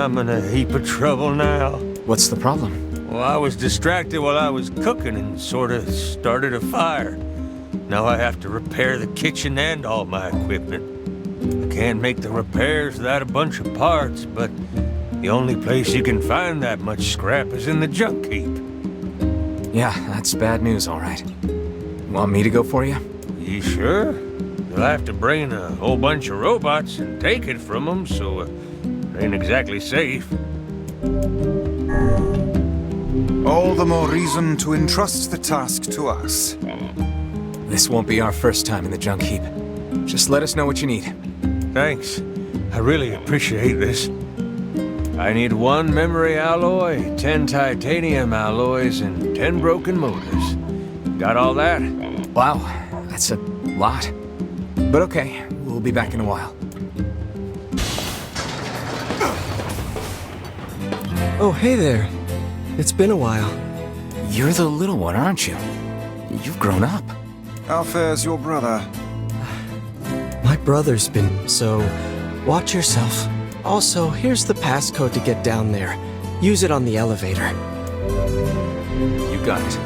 I'm in a heap of trouble now. What's the problem? Well, I was distracted while I was cooking and sort of started a fire. Now I have to repair the kitchen and all my equipment. I can't make the repairs without a bunch of parts, but the only place you can find that much scrap is in the junk heap. Yeah, that's bad news, all right. Want me to go for you? You sure? You'll have to bring in a whole bunch of robots and take it from them, so it ain't exactly safe. All the more reason to entrust the task to us. This won't be our first time in the junk heap. Just let us know what you need. Thanks. I really appreciate this. I need 1 memory alloy, 10 titanium alloys, and 10 broken motors. Got all that? Wow, that's a lot. But okay, we'll be back in a while. Oh, hey there. It's been a while. You're the little one, aren't you? You've grown up. How fares your brother? My brother's been so... Watch yourself. Also, here's the passcode to get down there. Use it on the elevator. You got it.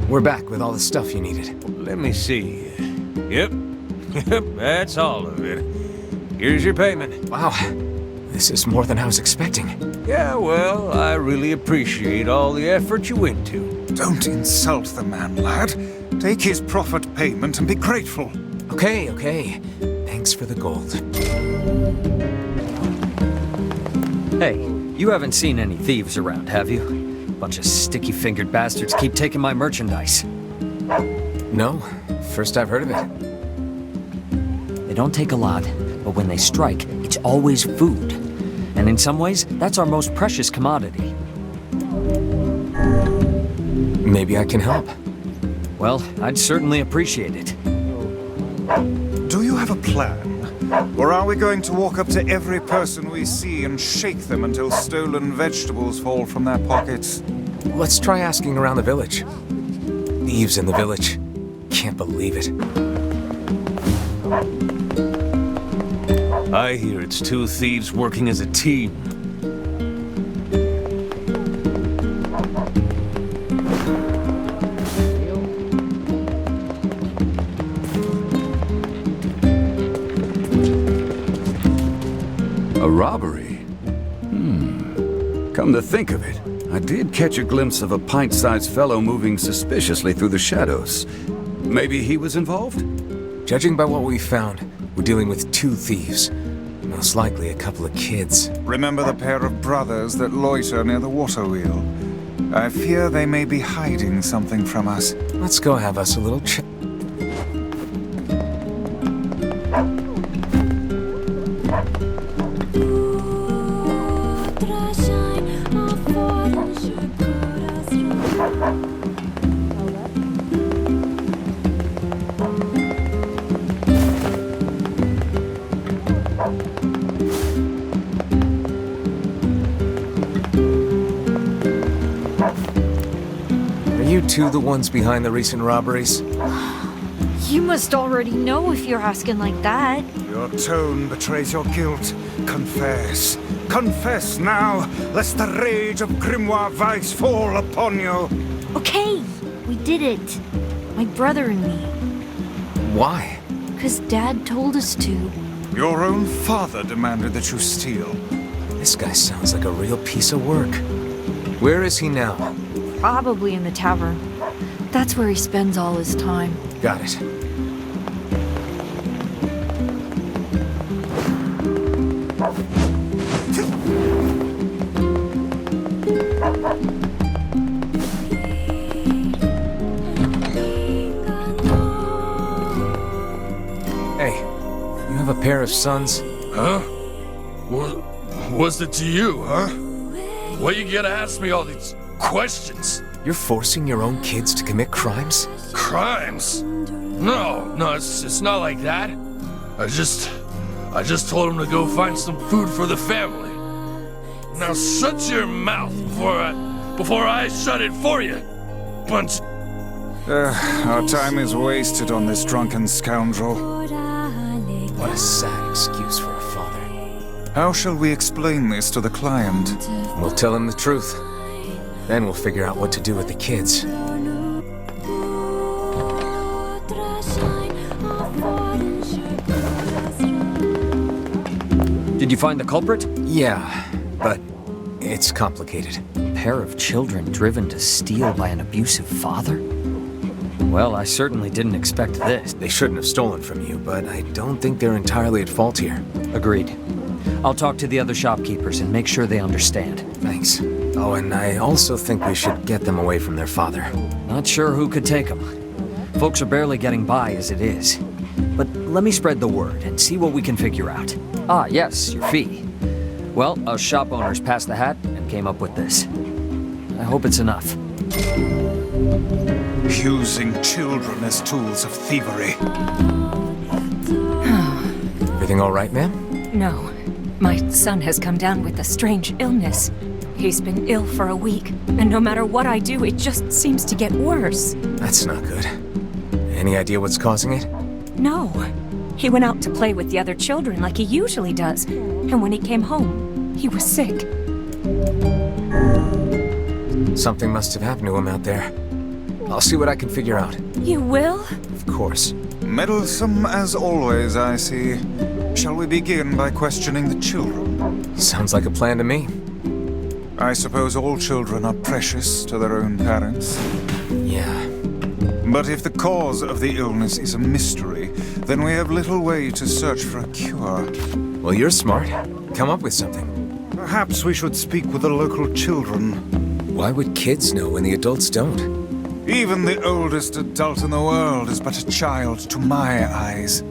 We're back with all the stuff you needed. Let me see. Yep. Yep, that's all of it. Here's your payment. Wow, this is more than I was expecting. Yeah, well, I really appreciate all the effort you went to. Don't insult the man, lad. Take his profit payment and be grateful. Okay, okay. Thanks for the gold. Hey, you haven't seen any thieves around, have you? Bunch of sticky-fingered bastards keep taking my merchandise. No, first I've heard of it. They don't take a lot, but when they strike, it's always food. And in some ways, that's our most precious commodity. Maybe I can help. Well, I'd certainly appreciate it. Do you have a plan? Or are we going to walk up to every person we see and shake them until stolen vegetables fall from their pockets? Let's try asking around the village. Thieves in the village. Can't believe it. I hear it's 2 thieves working as a team. A robbery? Come to think of it, I did catch a glimpse of a pint-sized fellow moving suspiciously through the shadows. Maybe he was involved? Judging by what we found, we're dealing with 2 thieves. Most likely a couple of kids. Remember the pair of brothers that loiter near the water wheel? I fear they may be hiding something from us. Let's go have us a little chat. Are you two the ones behind the recent robberies? You must already know if you're asking like that. Your tone betrays your guilt. Confess. Confess now, lest the rage of Grimoire Vice fall upon you. Okay, we did it. My brother and me. Why? 'Cause Dad told us to. Your own father demanded that you steal. This guy sounds like a real piece of work. Where is he now? Probably in the tavern. That's where he spends all his time. Got it. Hey, you have a pair of sons? Huh? What's it to you, huh? Why you gotta ask me all these questions? You're forcing your own kids to commit crimes? Crimes? No, it's not like that. I just told him to go find some food for the family. Now shut your mouth before I shut it for you. Bunch. Our time is wasted on this drunken scoundrel. What a sad excuse for a father. How shall we explain this to the client? We'll tell him the truth. Then we'll figure out what to do with the kids. Did you find the culprit? Yeah, but it's complicated. A pair of children driven to steal by an abusive father? Well, I certainly didn't expect this. They shouldn't have stolen from you, but I don't think they're entirely at fault here. Agreed. I'll talk to the other shopkeepers and make sure they understand. Thanks. Oh, and I also think we should get them away from their father. Not sure who could take them. Folks are barely getting by as it is. But let me spread the word and see what we can figure out. Ah, yes, your fee. Well, us shop owners passed the hat and came up with this. I hope it's enough. Using children as tools of thievery. Everything all right, ma'am? No. My son has come down with a strange illness. He's been ill for a week, and no matter what I do, it just seems to get worse. That's not good. Any idea what's causing it? No. He went out to play with the other children like he usually does, and when he came home, he was sick. Something must have happened to him out there. I'll see what I can figure out. You will? Of course. Meddlesome as always, I see. Shall we begin by questioning the children? Sounds like a plan to me. I suppose all children are precious to their own parents. Yeah. But if the cause of the illness is a mystery, then we have little way to search for a cure. Well, you're smart. Come up with something. Perhaps we should speak with the local children. Why would kids know when the adults don't? Even the oldest adult in the world is but a child to my eyes.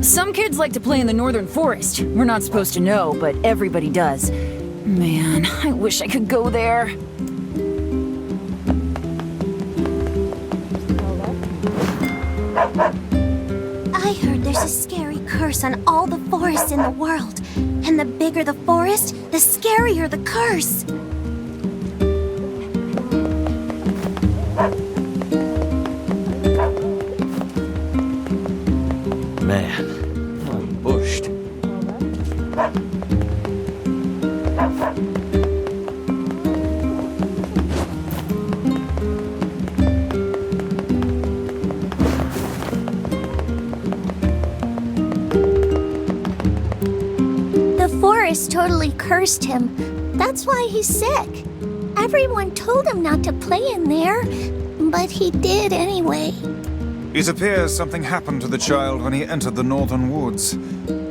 Some kids like to play in the northern forest. We're not supposed to know, but everybody does. Man, I wish I could go there. I heard there's a scary curse on all the forests in the world. And the bigger the forest, the scarier the curse. Man, I'm bushed. The forest totally cursed him. That's why he's sick. Everyone told him not to play in there, but he did anyway. It appears something happened to the child when he entered the northern woods.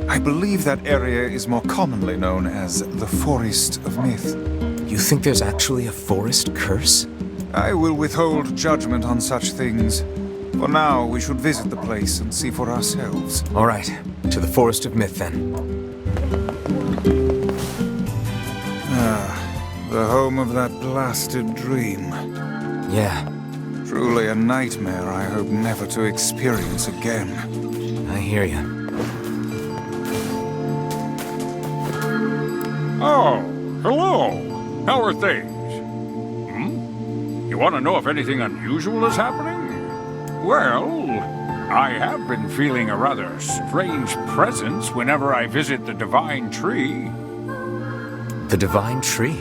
I believe that area is more commonly known as the Forest of Myth. You think there's actually a forest curse? I will withhold judgment on such things. For now, we should visit the place and see for ourselves. All right, to the Forest of Myth then. The home of that blasted dream. Yeah, Truly a nightmare I hope never to experience again. I hear you. Oh, hello. How are things? You want to know if anything unusual is happening? Well, I have been feeling a rather strange presence whenever I visit the Divine Tree. The Divine Tree?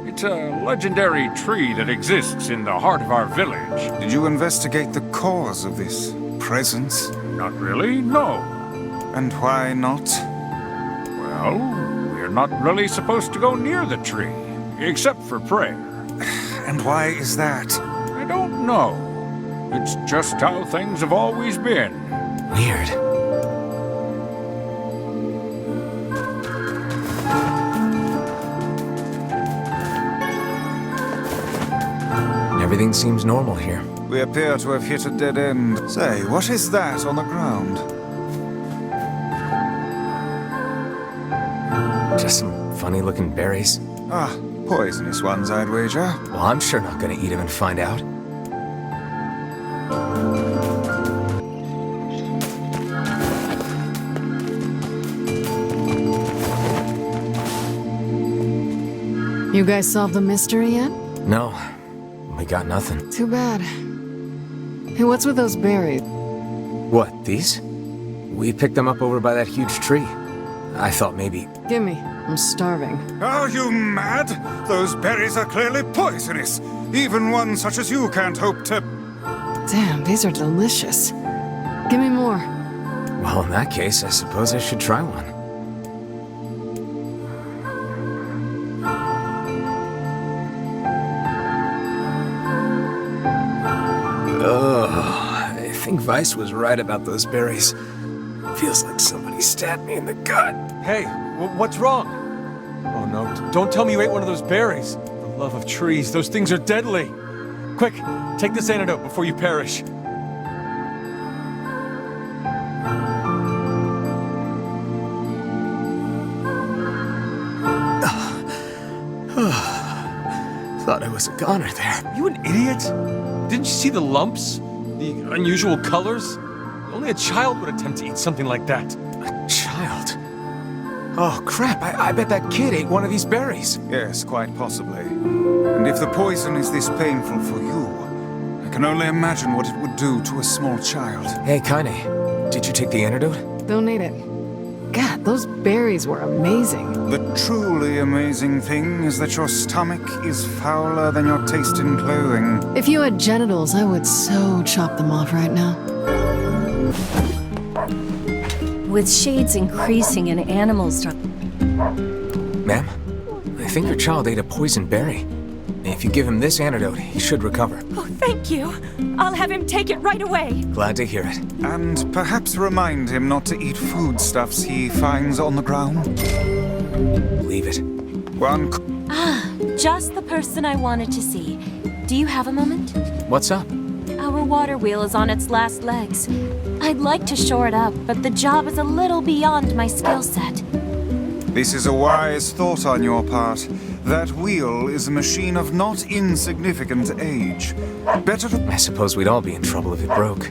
It's a legendary tree that exists in the heart of our village. Did you investigate the cause of this presence? Not really, no. And why not? Well, we're not really supposed to go near the tree, except for prayer. And why is that? I don't know. It's just how things have always been. Weird. Everything seems normal here. We appear to have hit a dead end. Say, what is that on the ground? Just some funny-looking berries. Ah, poisonous ones, I'd wager. Well, I'm sure not gonna eat them and find out. You guys solved the mystery yet? No, we got nothing. Too bad. Hey, what's with those berries? What, these? We picked them up over by that huge tree. I thought maybe... Give me. I'm starving. Are you mad? Those berries are clearly poisonous. Even one such as you can't hope to... Damn, these are delicious. Give me more. Well, in that case, I suppose I should try one. I think Vice was right about those berries. Feels like somebody stabbed me in the gut. Hey, what's wrong? Oh no, don't tell me you ate one of those berries. For the love of trees, those things are deadly. Quick, take this antidote before you perish. Thought I was a goner there. You an idiot? Didn't you see the lumps? The unusual colors? Only a child would attempt to eat something like that. A child? Oh, crap. I bet that kid ate one of these berries. Yes, quite possibly. And if the poison is this painful for you, I can only imagine what it would do to a small child. Hey, Kaine, did you take the antidote? Don't need it. God, those berries were amazing. The truly amazing thing is that your stomach is fouler than your taste in clothing. If you had genitals, I would so chop them off right now. With shades increasing in animals... Ma'am, I think your child ate a poison berry. If you give him this antidote, he should recover. Oh, thank you. I'll have him take it right away. Glad to hear it. And perhaps remind him not to eat foodstuffs he finds on the ground. Leave it. Just the person I wanted to see. Do you have a moment? What's up? Our water wheel is on its last legs. I'd like to shore it up, but the job is a little beyond my skill set. This is a wise thought on your part. That wheel is a machine of not insignificant age. Better to... I suppose we'd all be in trouble if it broke.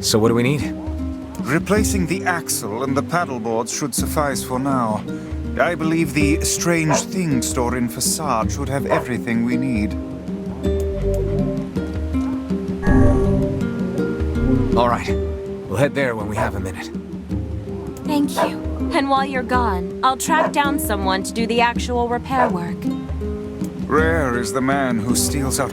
So what do we need? Replacing the axle and the paddleboards should suffice for now. I believe the strange thing store in Facade should have everything we need. All right. We'll head there when we have a minute. Thank you. And while you're gone, I'll track down someone to do the actual repair work. Rare is the man who steals out...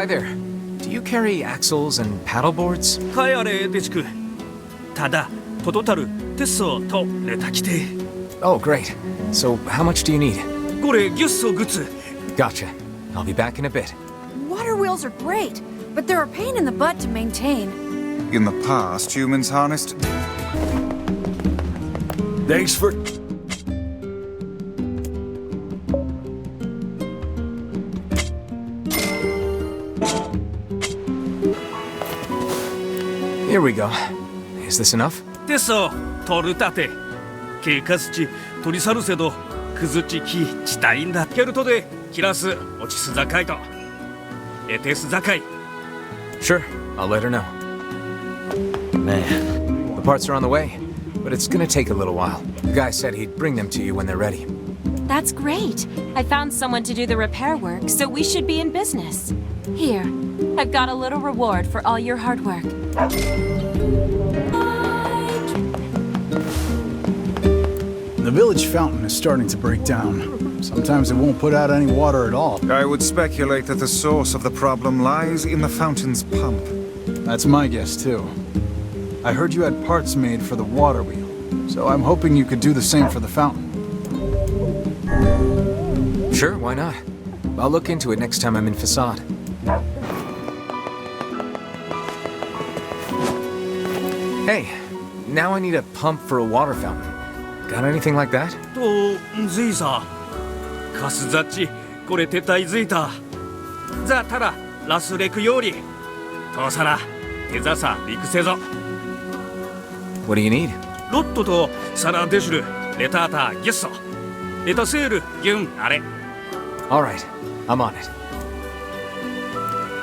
Hi there. Do you carry axles and paddle boards? カイアレデチク。ただ、トトタル、テッソとレタキテ。Oh, great. So, how much do you need? これギュッソグツ。Gotcha. I'll be back in a bit. Water wheels are great, but they're a pain in the butt to maintain. In the past, humans harnessed... Thanks for... Here we go. Is this enough? テッソ、トルタテ。ケイカスチ、トリサルセド、クズチキ、チタインダ。ケルトで、キラス、オチスザカイト。エテスザカイ。Sure, I'll let her know. Man. The parts are on the way, but it's gonna take a little while. The guy said he'd bring them to you when they're ready. That's great. I found someone to do the repair work, so we should be in business. Here, I've got a little reward for all your hard work. The village fountain is starting to break down. Sometimes it won't put out any water at all. I would speculate that the source of the problem lies in the fountain's pump. That's my guess, too. I heard you had parts made for the water wheel, so I'm hoping you could do the same for the fountain. Sure, why not? I'll look into it next time I'm in Facade. Hey, now I need a pump for a water fountain. Got anything like that? と、ズイサ。カスザッチ、これ撤退ズイタ。ザタラ、ラスレクより。トサラ、テザサ、リクセゾ。What do you need? ロットとサラデシュル、レタータ、ギュッソ。レタセール、ギュン、あれ。Alright, I'm on it.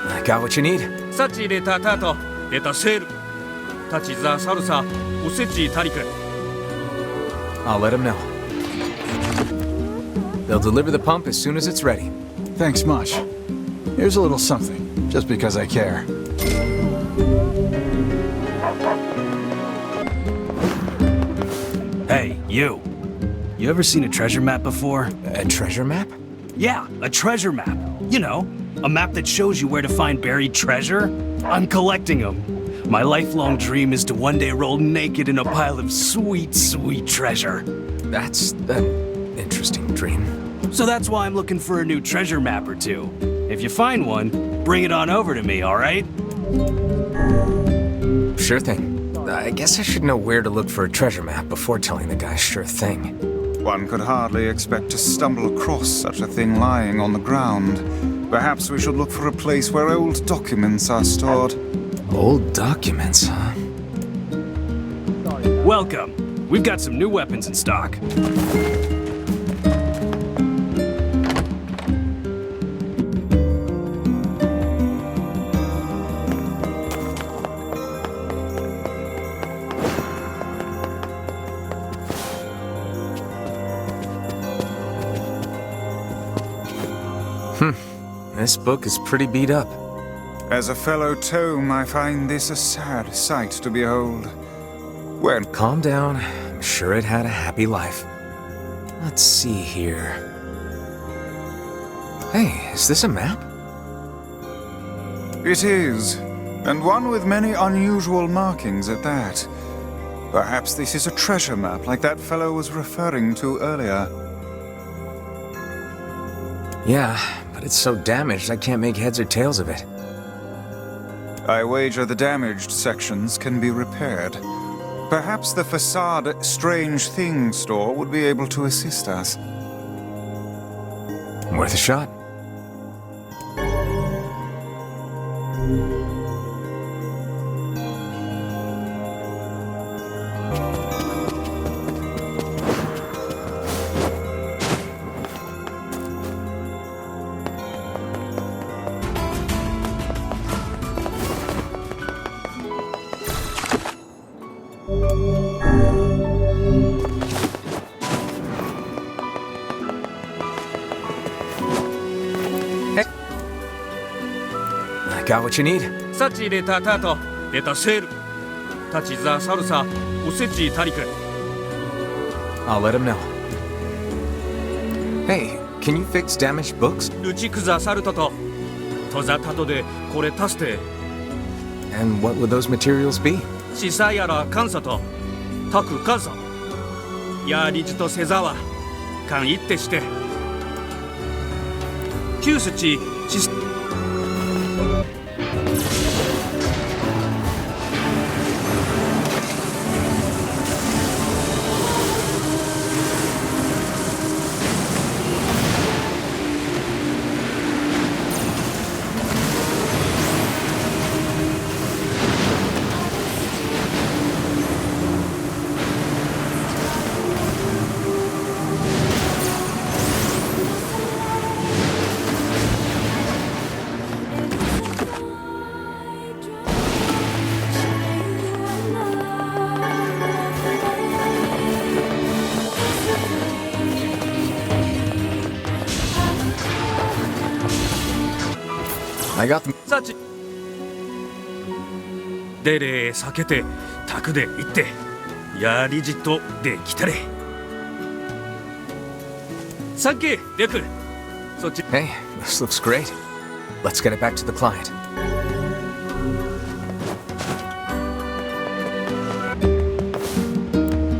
I got what you need. サチレタタと、レタセール。タチザサルサ、おせちタリク。I'll let him know. They'll deliver the pump as soon as it's ready. Thanks much. Here's a little something, just because I care. Hey, you. You ever seen a treasure map before? A treasure map? Yeah, a treasure map. You know, a map that shows you where to find buried treasure. I'm collecting them. My lifelong dream is to one day roll naked in a pile of sweet, sweet treasure. That's an interesting dream. So that's why I'm looking for a new treasure map or two. If you find one, bring it on over to me, all right? Sure thing. I guess I should know where to look for a treasure map before telling the guy sure thing. One could hardly expect to stumble across such a thing lying on the ground. Perhaps we should look for a place where old documents are stored. Old documents, huh? Welcome. We've got some new weapons in stock. This book is pretty beat up. As a fellow tome, I find this a sad sight to behold. When... Calm down. I'm sure it had a happy life. Let's see here. Hey, is this a map? It is, and one with many unusual markings at that. Perhaps this is a treasure map like that fellow was referring to earlier. Yeah, but it's so damaged I can't make heads or tails of it. I wager the damaged sections can be repaired. Perhaps the Facade Strange Things store would be able to assist us. Worth a shot. Got what you need? Sachi reta tato, reta seru. Tachi za salsa, osechi tariku. I'll let him know. Hey, can you fix damaged books? Ruchiku za saruto to. とざたとでこれ足して And what would those materials be? シサやら監査とタクカザやリジとセザワ勘一ってしてキュースチシス I got them. さちでれ避けてタクで行ってやリジとで来たれさっきデクそっち Hey, this looks great. Let's get it back to the client.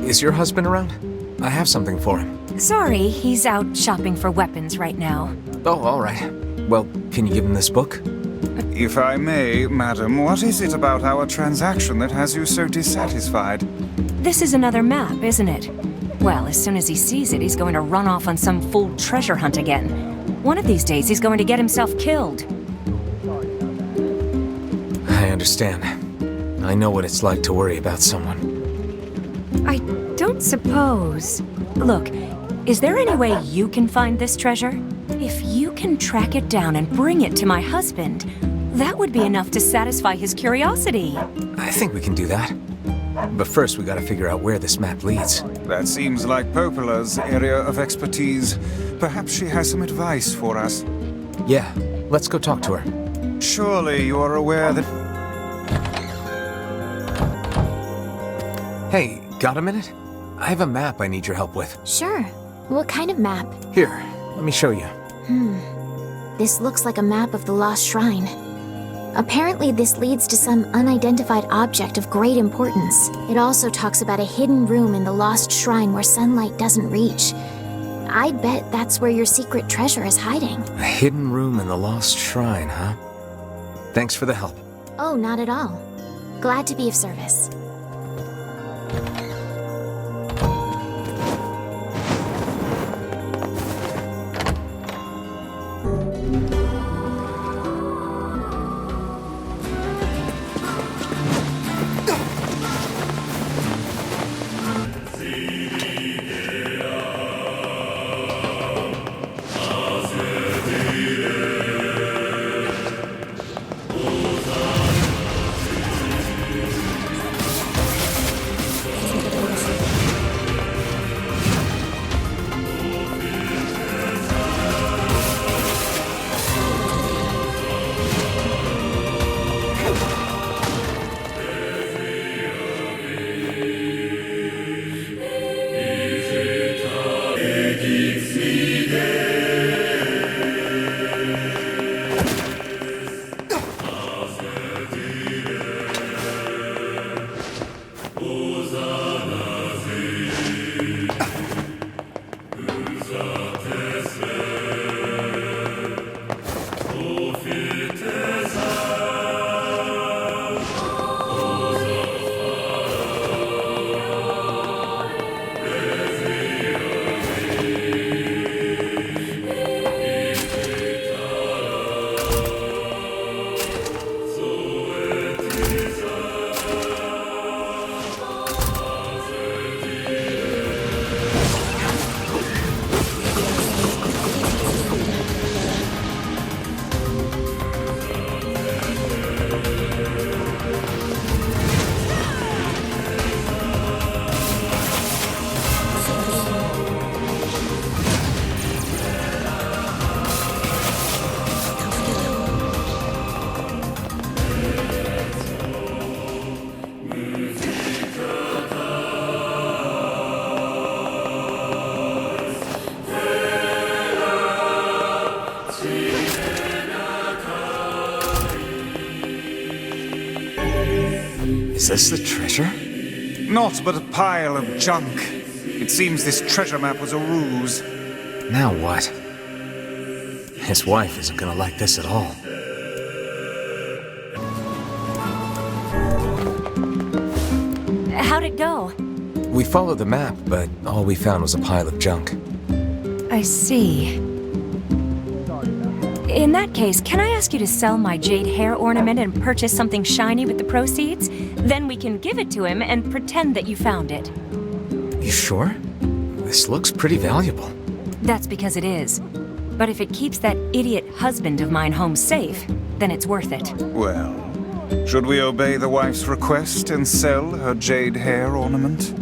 Is your husband around? I have something for him. Sorry, he's out shopping for weapons right now. Oh, all right. Well, can you give him this book? If I may, madam, what is it about our transaction that has you so dissatisfied? This is another map, isn't it? Well, as soon as he sees it, he's going to run off on some fool treasure hunt again. One of these days, he's going to get himself killed. I understand. I know what it's like to worry about someone. I don't suppose... Look, is there any way you can find this treasure? If you can track it down and bring it to my husband, that would be enough to satisfy his curiosity. I think we can do that. But first, we gotta figure out where this map leads. That seems like Popola's area of expertise. Perhaps she has some advice for us. Yeah, let's go talk to her. Surely you are aware that... Hey, got a minute? I have a map I need your help with. Sure. What kind of map? Here, let me show you. This looks like a map of the Lost Shrine. Apparently this leads to some unidentified object of great importance. It also talks about a hidden room in the Lost Shrine where sunlight doesn't reach. I'd bet that's where your secret treasure is hiding. A hidden room in the Lost Shrine, huh? Thanks for the help. Oh, not at all. Glad to be of service. Is this the treasure? Naught but a pile of junk. It seems this treasure map was a ruse. Now what? His wife isn't gonna like this at all. How'd it go? We followed the map, but all we found was a pile of junk. I see. In that case, can I ask you to sell my jade hair ornament and purchase something shiny with the proceeds? Then we can give it to him and pretend that you found it. You sure? This looks pretty valuable. That's because it is. But if it keeps that idiot husband of mine home safe, then it's worth it. Well, should we obey the wife's request and sell her jade hair ornament?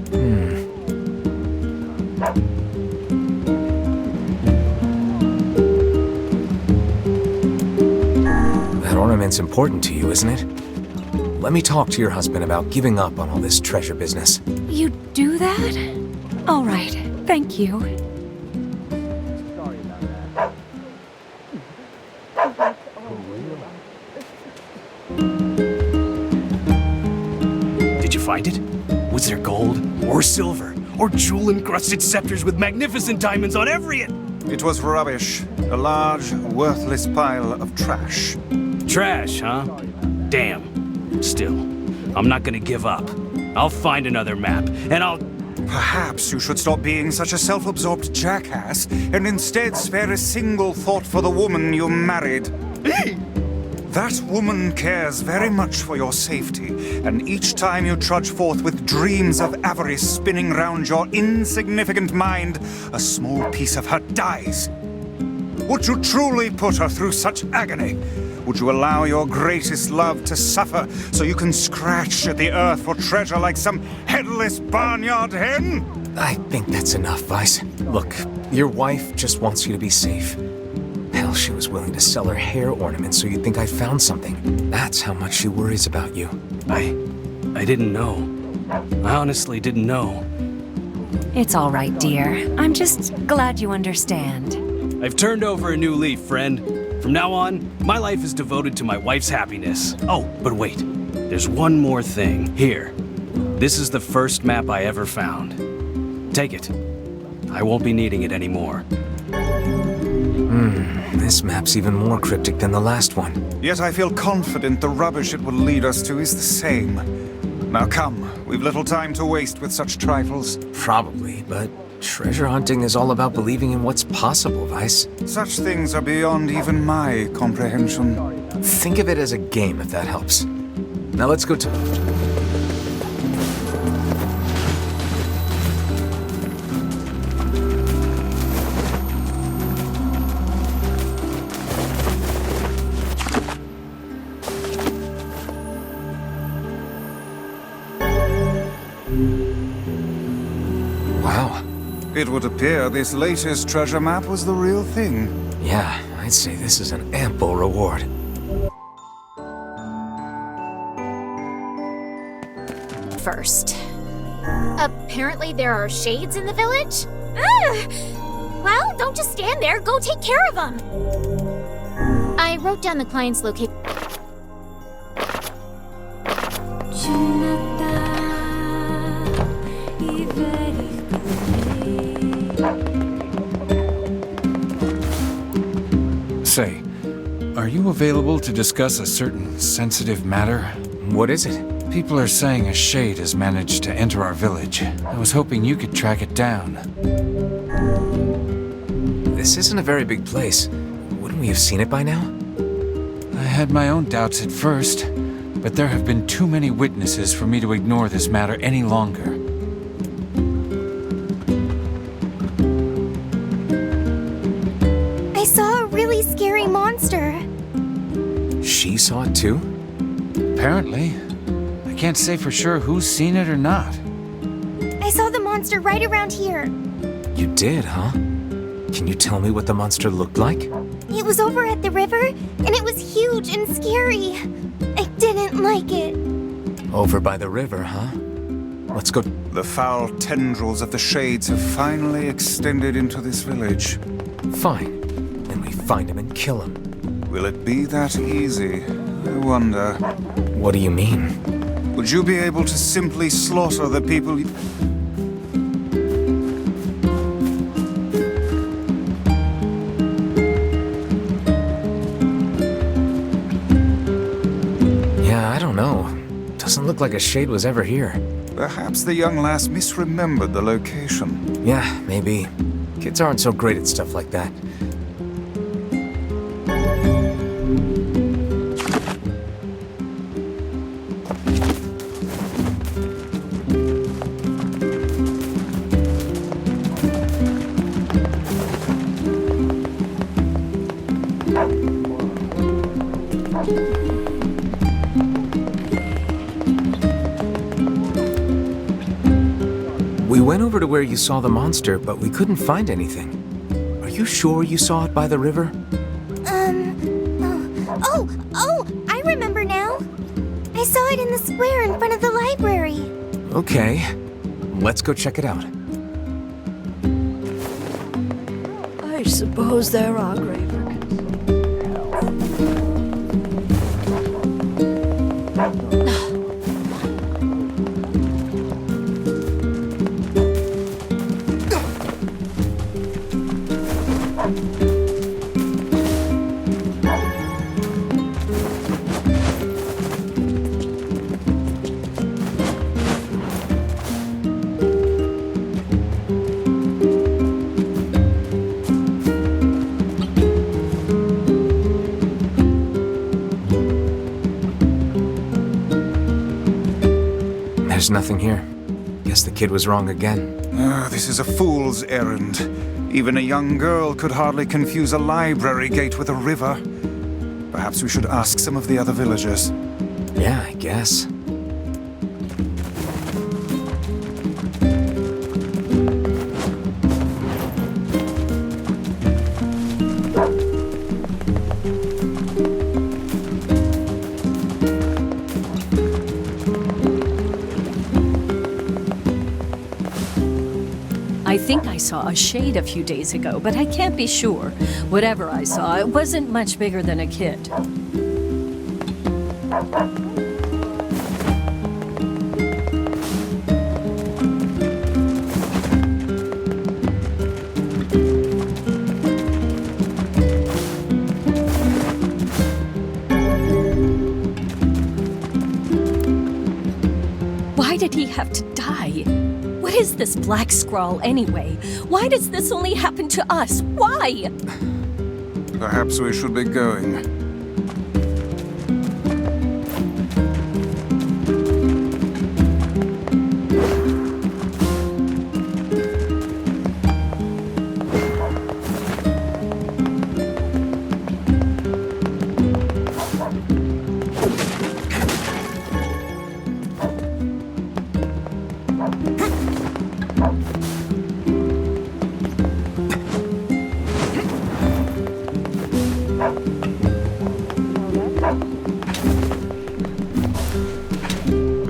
That ornament's important to you, isn't it? Let me talk to your husband about giving up on all this treasure business. You do that? All right, thank you. Did you find it? Was there gold, or silver, or jewel-encrusted scepters with magnificent diamonds on every end? It was rubbish. A large, worthless pile of trash. Trash, huh? Damn. Still, I'm not gonna give up. I'll find another map, and I'll... Perhaps you should stop being such a self-absorbed jackass and instead spare a single thought for the woman you married. That woman cares very much for your safety, and each time you trudge forth with dreams of avarice spinning round your insignificant mind, a small piece of her dies. Would you truly put her through such agony? Would you allow your greatest love to suffer so you can scratch at the earth for treasure like some headless barnyard hen? I think that's enough, Vice. Look, your wife just wants you to be safe. Hell, she was willing to sell her hair ornament so you'd think I found something. That's how much she worries about you. I didn't know. I honestly didn't know. It's all right, dear. I'm just glad you understand. I've turned over a new leaf, friend. From now on, my life is devoted to my wife's happiness. Oh, but wait. There's one more thing. Here. This is the first map I ever found. Take it. I won't be needing it anymore. This map's even more cryptic than the last one. Yet I feel confident the rubbish it will lead us to is the same. Now come, we've little time to waste with such trifles. Probably, but treasure hunting is all about believing in what's possible, Vice. Such things are beyond even my comprehension. Think of it as a game, if that helps. Now let's go to... Wow. It would appear this latest treasure map was the real thing. Yeah, I'd say this is an ample reward. First. Apparently there are shades in the village? Well, don't just stand there. Go take care of them. I wrote down the client's location. Say, are you available to discuss a certain sensitive matter? What is it? People are saying a shade has managed to enter our village. I was hoping you could track it down. This isn't a very big place. Wouldn't we have seen it by now? I had my own doubts at first, but there have been too many witnesses for me to ignore this matter any longer. I saw a really scary monster. She saw it too? Apparently. I can't say for sure who's seen it or not. I saw the monster right around here. You did, huh? Can you tell me what the monster looked like? It was over at the river, and it was huge and scary. I didn't like it. Over by the river, huh? Let's go. The foul tendrils of the shades have finally extended into this village. Fine. Then we find him and kill him. Will it be that easy? I wonder. What do you mean? Would you be able to simply slaughter the people you... Yeah, I don't know. Doesn't look like a shade was ever here. Perhaps the young lass misremembered the location. Yeah, maybe. Kids aren't so great at stuff like that. We went over to where you saw the monster, but we couldn't find anything. Are you sure you saw it by the river? Oh, I remember now. I saw it in the square in front of the library. Okay. Let's go check it out. I suppose there are graver. There's nothing here. Guess the kid was wrong again. This is a fool's errand. Even a young girl could hardly confuse a library gate with a river. Perhaps we should ask some of the other villagers. Yeah, I guess. I think I saw a shade a few days ago, but I can't be sure. Whatever I saw, it wasn't much bigger than a kid. Why did he have to die? What is this black scrawl anyway? Why does this only happen to us? Why? Perhaps we should be going.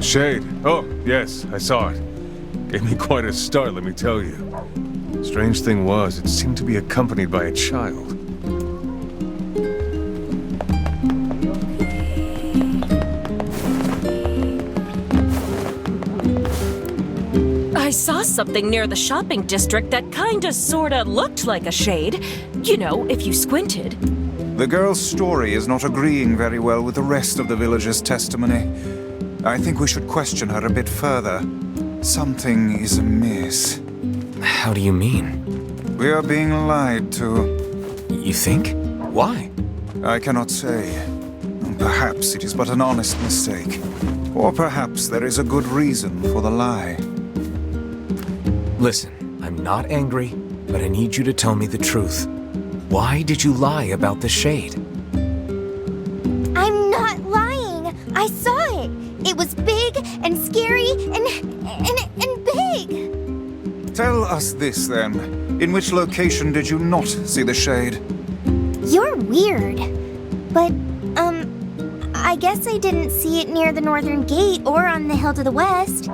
Shade. Oh, yes, I saw it. Gave me quite a start, let me tell you. Strange thing was, it seemed to be accompanied by a child. I saw something near the shopping district that kinda sorta looked like a shade. You know, if you squinted. The girl's story is not agreeing very well with the rest of the villagers' testimony. I think we should question her a bit further. Something is amiss. How do you mean? We are being lied to. You think? Why? I cannot say. Perhaps it is but an honest mistake. Or perhaps there is a good reason for the lie. Listen, I'm not angry, but I need you to tell me the truth. Why did you lie about the shade? I'm not lying. I saw it. It was big and scary and big. Tell us this, then. In which location did you not see the shade? You're weird. But, I guess I didn't see it near the northern gate or on the hill to the west.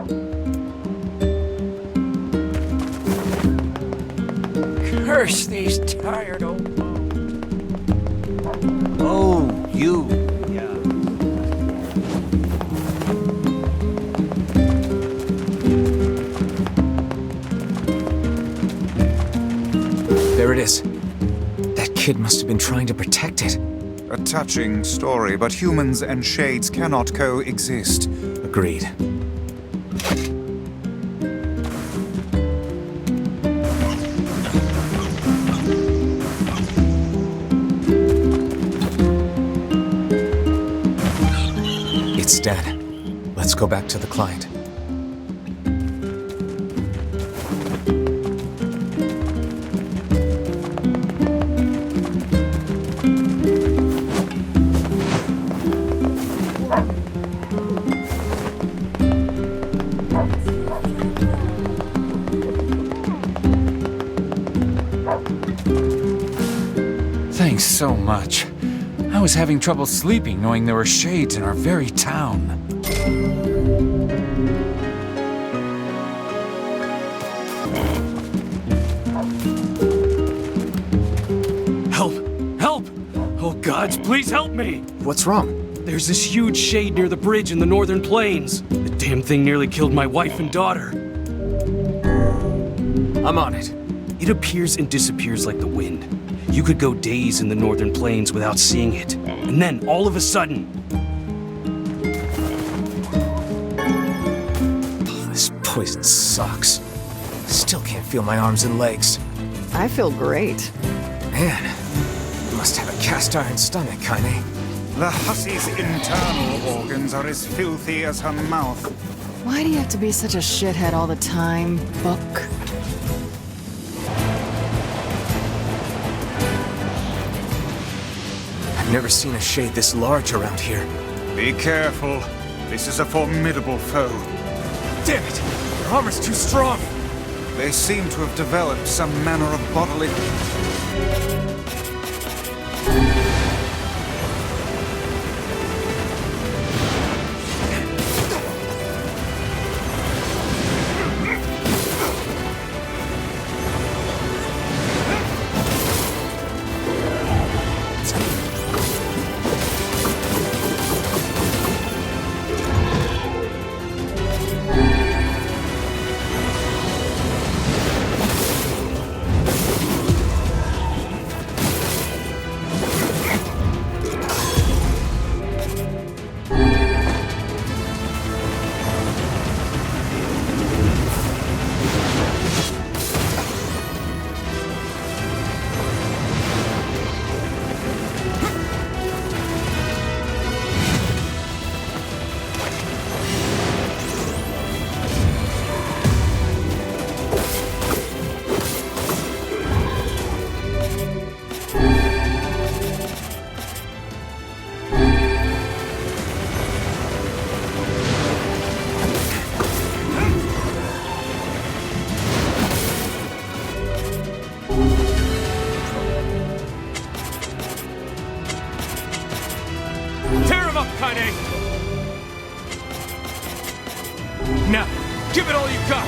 Curse these tired old... Oh, you. is. That kid must have been trying to protect it. A touching story, but humans and shades cannot coexist. Agreed. It's dead. Let's go back to the client. Thanks so much. I was having trouble sleeping knowing there were shades in our very town. Help! Help! Oh gods, please help me! What's wrong? There's this huge shade near the bridge in the northern plains. The damn thing nearly killed my wife and daughter. I'm on it. It appears and disappears like the wind. You could go days in the northern plains without seeing it. And then, all of a sudden... This poison sucks. Still can't feel my arms and legs. I feel great. Man, you must have a cast iron stomach, Kaine. The hussy's internal organs are as filthy as her mouth. Why do you have to be such a shithead all the time, Book? I've never seen a shade this large around here. Be careful. This is a formidable foe. Damn it! Their armor's too strong! They seem to have developed some manner of bodily... Tear him up, Kaine! Now, give it all you got!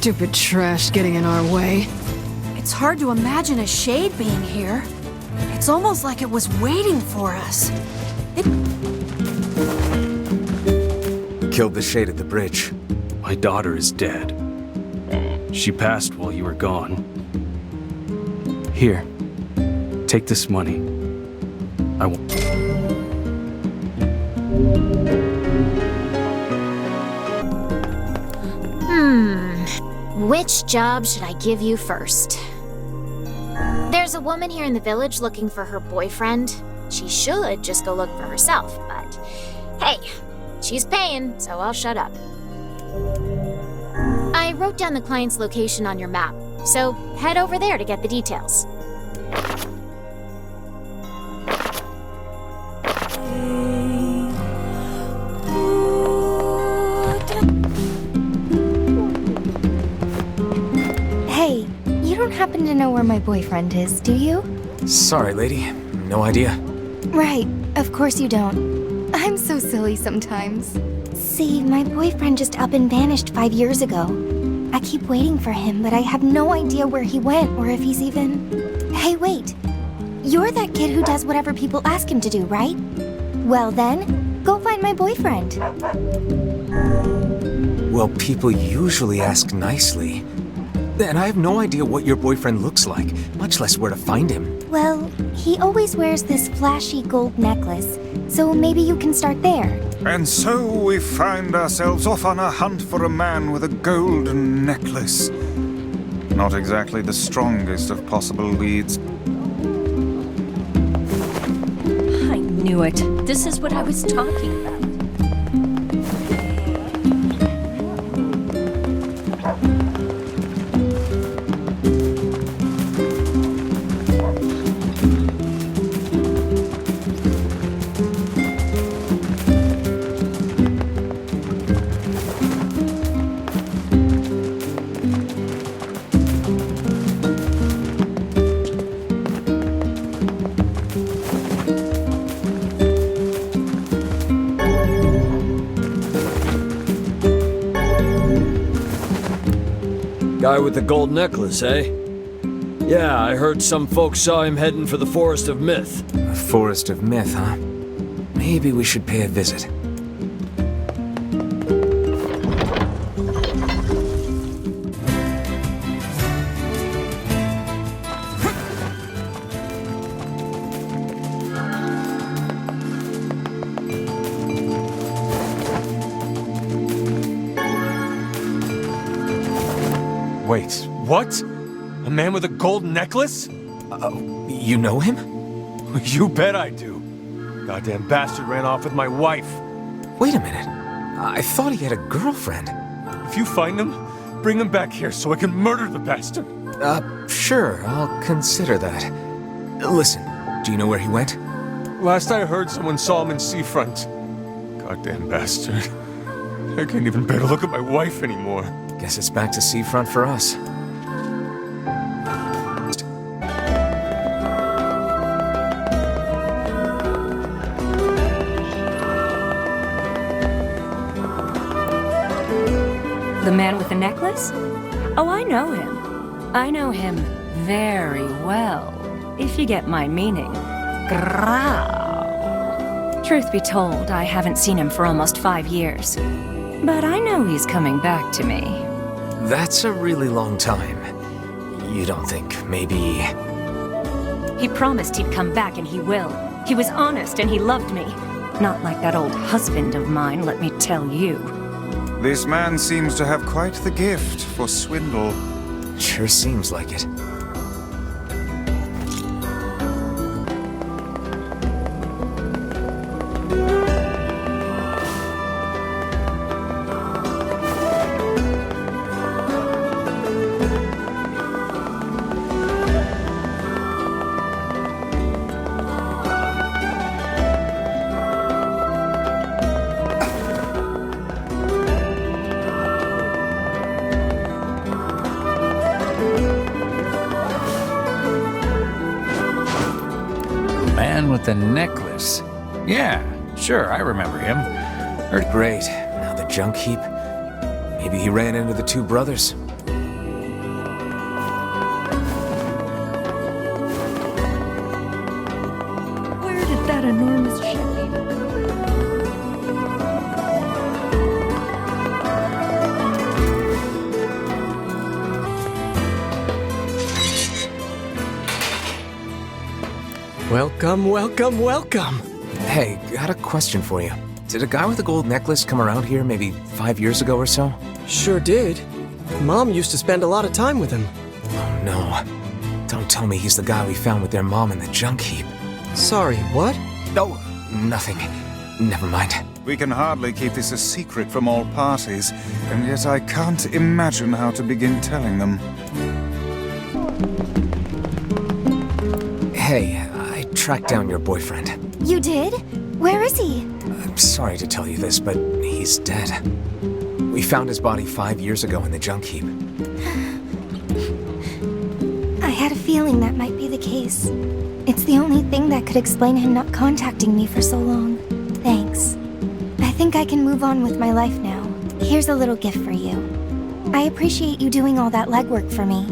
Stupid trash getting in our way. It's hard to imagine a shade being here. It's almost like it was waiting for us. Killed the shade at the bridge. My daughter is dead. She passed while you were gone. Here, take this money. I won't. Which job should I give you first? There's a woman here in the village looking for her boyfriend. She should just go look for herself, but hey, she's paying, so I'll shut up. I wrote down the client's location on your map, so head over there to get the details. Hey, you don't happen to know where my boyfriend is, do you? Sorry, lady. No idea. Right, of course you don't. I'm so silly sometimes. See, my boyfriend just up and vanished 5 years ago. I keep waiting for him, but I have no idea where he went or if he's even... Hey, wait. You're that kid who does whatever people ask him to do, right? Well then, go find my boyfriend. Well, people usually ask nicely. And I have no idea what your boyfriend looks like, much less where to find him. Well, he always wears this flashy gold necklace, so maybe you can start there. And so we find ourselves off on a hunt for a man with a golden necklace. Not exactly the strongest of possible leads. I knew it. This is what I was talking about. Guy with the gold necklace, eh? Yeah, I heard some folks saw him heading for the Forest of Myth. The Forest of Myth, huh? Maybe we should pay a visit. Wait, what? A man with a gold necklace? You know him? You bet I do. Goddamn bastard ran off with my wife. Wait a minute. I thought he had a girlfriend. If you find him, bring him back here so I can murder the bastard. Sure, I'll consider that. Listen, do you know where he went? Last I heard, someone saw him in Seafront. Goddamn bastard. I can't even bear to look at my wife anymore. Guess it's back to Seafront for us. The man with the necklace? Oh, I know him. I know him very well, if you get my meaning. Growl. Truth be told, I haven't seen him for almost 5 years. But I know he's coming back to me. That's a really long time. You don't think maybe... He promised he'd come back, and he will. He was honest, and he loved me. Not like that old husband of mine, let me tell you. This man seems to have quite the gift for swindle. Sure seems like it. The necklace. Yeah, sure, I remember him. Great. Now the junk heap. Maybe he ran into the two brothers. Welcome, welcome, welcome. Hey, got a question for you. Did a guy with a gold necklace come around here maybe 5 years ago or so? Sure did. Mom used to spend a lot of time with him. Oh no. Don't tell me he's the guy we found with their mom in the junk heap. Sorry, what? Oh, nothing. Never mind. We can hardly keep this a secret from all parties, and yet I can't imagine how to begin telling them. Hey, I tracked down your boyfriend. You did? Where is he? I'm sorry to tell you this, but he's dead. We found his body 5 years ago in the junk heap. I had a feeling that might be the case. It's the only thing that could explain him not contacting me for so long. Thanks. I think I can move on with my life now. Here's a little gift for you. I appreciate you doing all that legwork for me.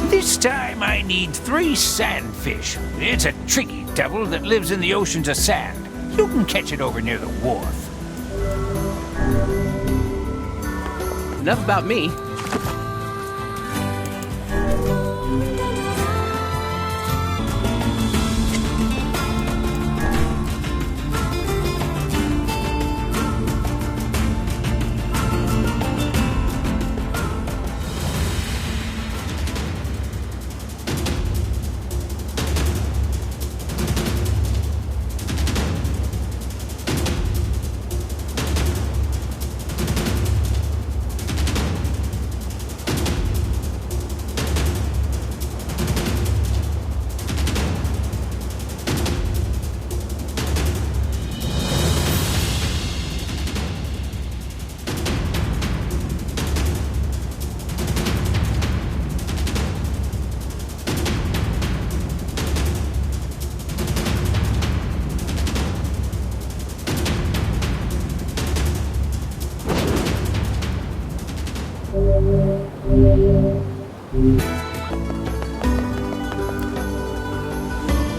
This time I need 3 sandfish. It's a tricky devil that lives in the oceans of sand. You can catch it over near the wharf. Enough about me.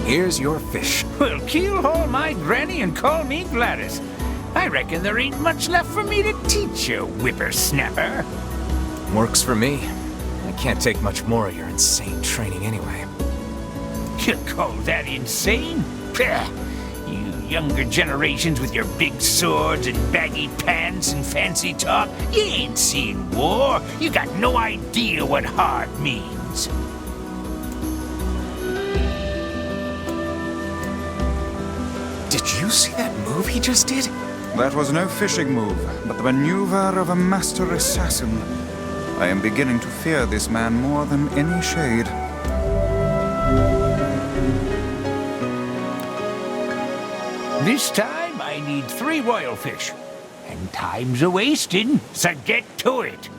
Here's your fish. Well, keelhaul my granny and call me Gladys. I reckon there ain't much left for me to teach you, whippersnapper. Works for me. I can't take much more of your insane training anyway. You call that insane? Pah! You younger generations with your big swords and baggy pants and fancy talk, you ain't seen war. You got no idea what hard means. Did you see that move he just did? That was no fishing move, but the maneuver of a master assassin. I am beginning to fear this man more than any shade. This time I need 3 royal fish. And time's a-wasting, so get to it.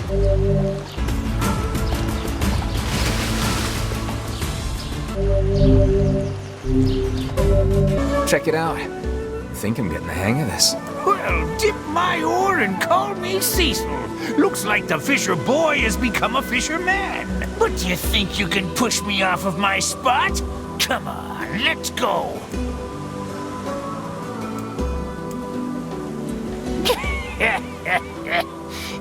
Check it out. I think I'm getting the hang of this. Well, dip my oar and call me Cecil. Looks like the fisher boy has become a fisherman. But do you think you can push me off of my spot? Come on, let's go.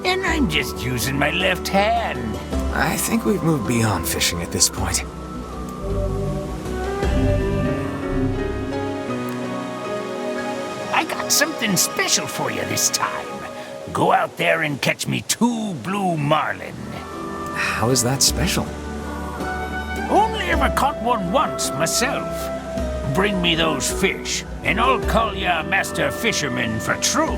And I'm just using my left hand. I think we've moved beyond fishing at this point. I got something special for you this time. Go out there and catch me 2 blue marlin. How is that special? Only ever caught one once myself. Bring me those fish, and I'll call ya Master Fisherman for true.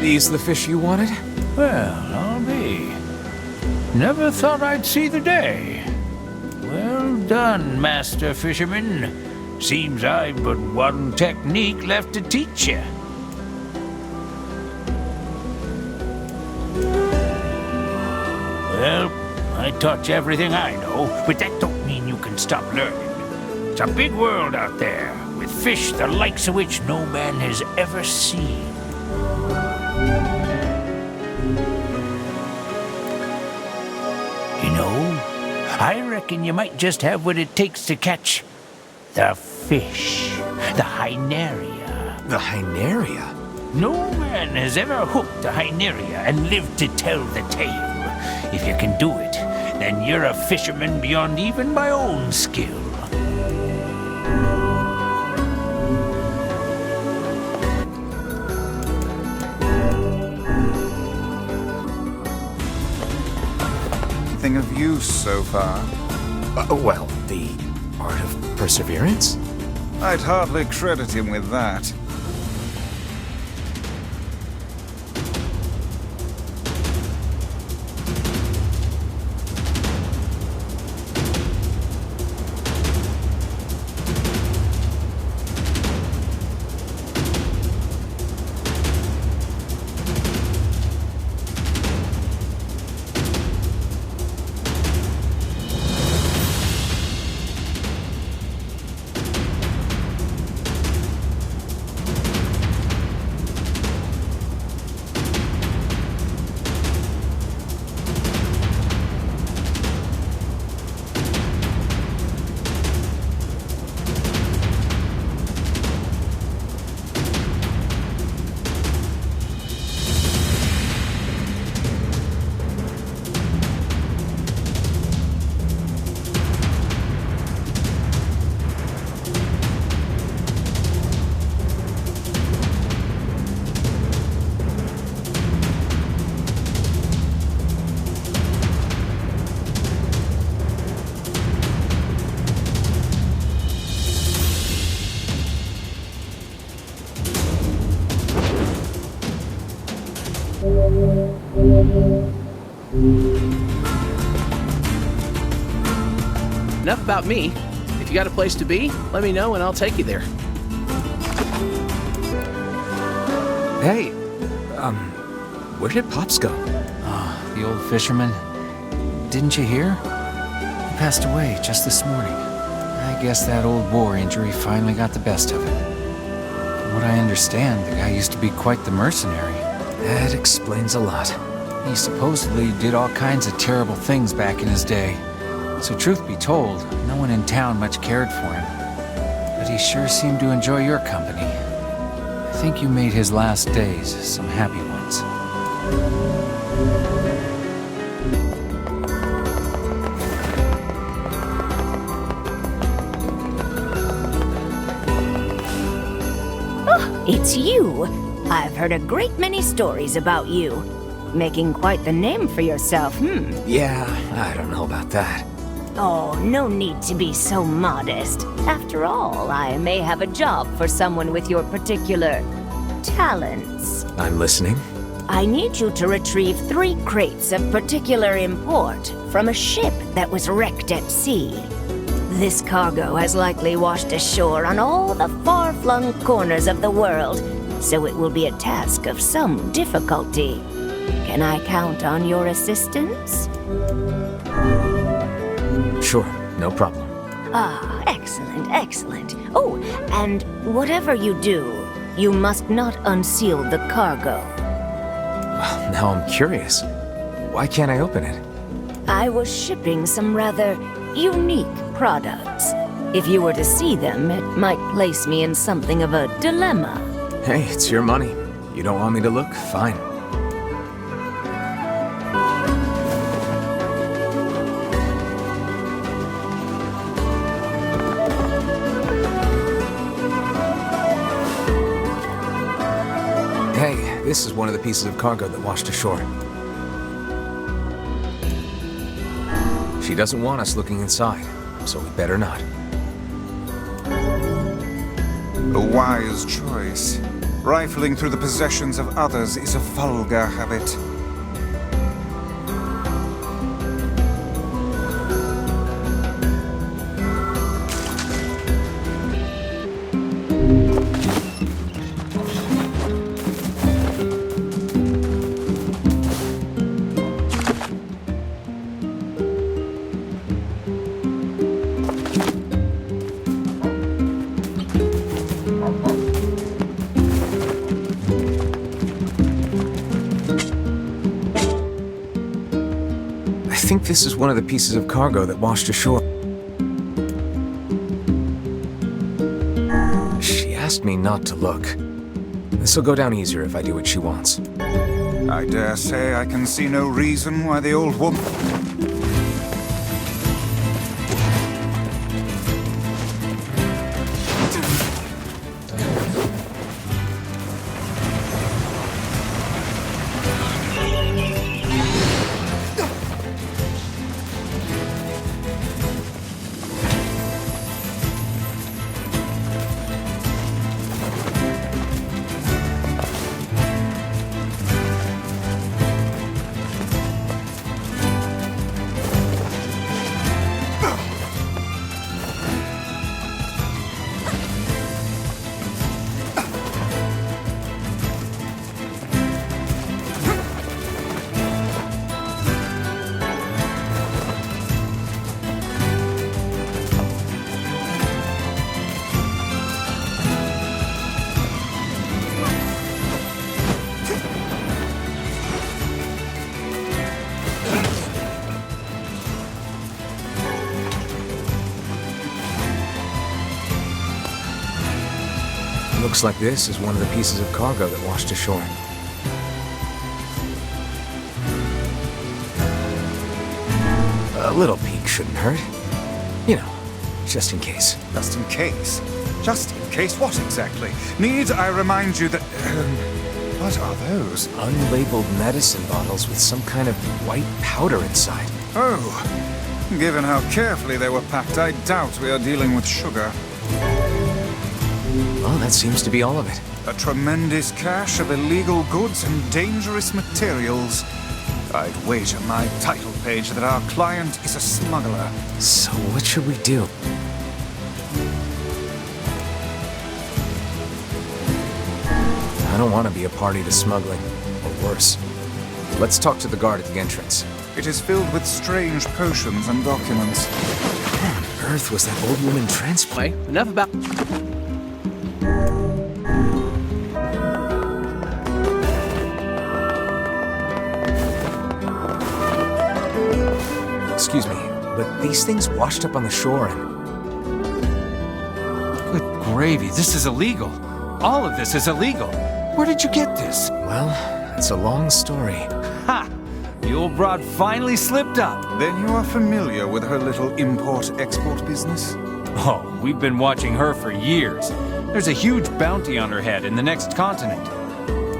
These the fish you wanted? Well, I'll be. Never thought I'd see the day. Well done, Master Fisherman. Seems I've but one technique left to teach you. Well, I taught you everything I know, but that don't mean you can stop learning. It's a big world out there, with fish the likes of which no man has ever seen. You know, I reckon you might just have what it takes to catch the fish, the Hyneria. The Hyneria? No man has ever hooked a Hyneria and lived to tell the tale. If you can do it, then you're a fisherman beyond even my own skill. Anything of use so far? Well, the art of perseverance? I'd hardly credit him with that. Enough about me. If you got a place to be, let me know and I'll take you there. Hey, where did Pops go? Oh, the old fisherman. Didn't you hear? He passed away just this morning. I guess that old war injury finally got the best of him. From what I understand, the guy used to be quite the mercenary. That explains a lot. He supposedly did all kinds of terrible things back in his day. So truth be told, no one in town much cared for him. But he sure seemed to enjoy your company. I think you made his last days some happy ones. Oh, it's you! I've heard a great many stories about you. Making quite the name for yourself, Yeah, I don't know about that. Oh, no need to be so modest. After all, I may have a job for someone with your particular talents. I'm listening. I need you to retrieve 3 crates of particular import from a ship that was wrecked at sea. This cargo has likely washed ashore on all the far-flung corners of the world, so it will be a task of some difficulty. Can I count on your assistance? Sure, no problem. Ah, excellent, excellent. Oh, and whatever you do, you must not unseal the cargo. Well, now I'm curious. Why can't I open it? I was shipping some rather unique products. If you were to see them, it might place me in something of a dilemma. Hey, it's your money. You don't want me to look? Fine. This is one of the pieces of cargo that washed ashore. She doesn't want us looking inside, so we better not. A wise choice. Rifling through the possessions of others is a vulgar habit. I think this is one of the pieces of cargo that washed ashore. She asked me not to look. This'll go down easier if I do what she wants. I dare say I can see no reason why the old woman... Looks like this is one of the pieces of cargo that washed ashore. A little peek shouldn't hurt. You know, just in case. Just in case? Just in case what exactly? Need I remind you that... what are those? Unlabeled medicine bottles with some kind of white powder inside. Oh, given how carefully they were packed, I doubt we are dealing with sugar. Well, that seems to be all of it. A tremendous cache of illegal goods and dangerous materials. I'd wager my title page that our client is a smuggler. So what should we do? I don't want to be a party to smuggling, or worse. Let's talk to the guard at the entrance. It is filled with strange potions and documents. How on earth was that old woman transported? Wait, enough about... Excuse me, but these things washed up on the shore and... Good gravy, this is illegal. All of this is illegal. Where did you get this? Well, it's a long story. Ha! The old broad finally slipped up. Then you are familiar with her little import-export business? Oh, we've been watching her for years. There's a huge bounty on her head in the next continent.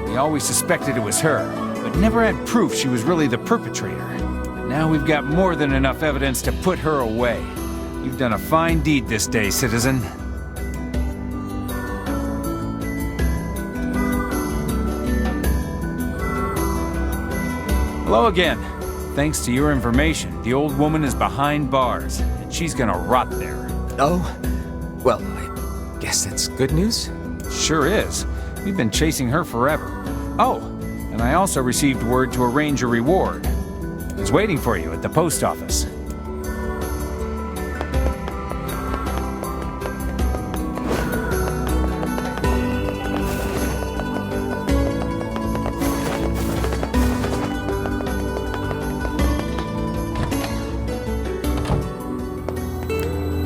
We always suspected it was her, but never had proof she was really the perpetrator. But now we've got more than enough evidence to put her away. You've done a fine deed this day, citizen. Hello again. Thanks to your information, the old woman is behind bars, and she's gonna rot there. Oh? Well, I guess that's good news? Sure is. We've been chasing her forever. Oh, and I also received word to arrange a reward. It's waiting for you at the post office.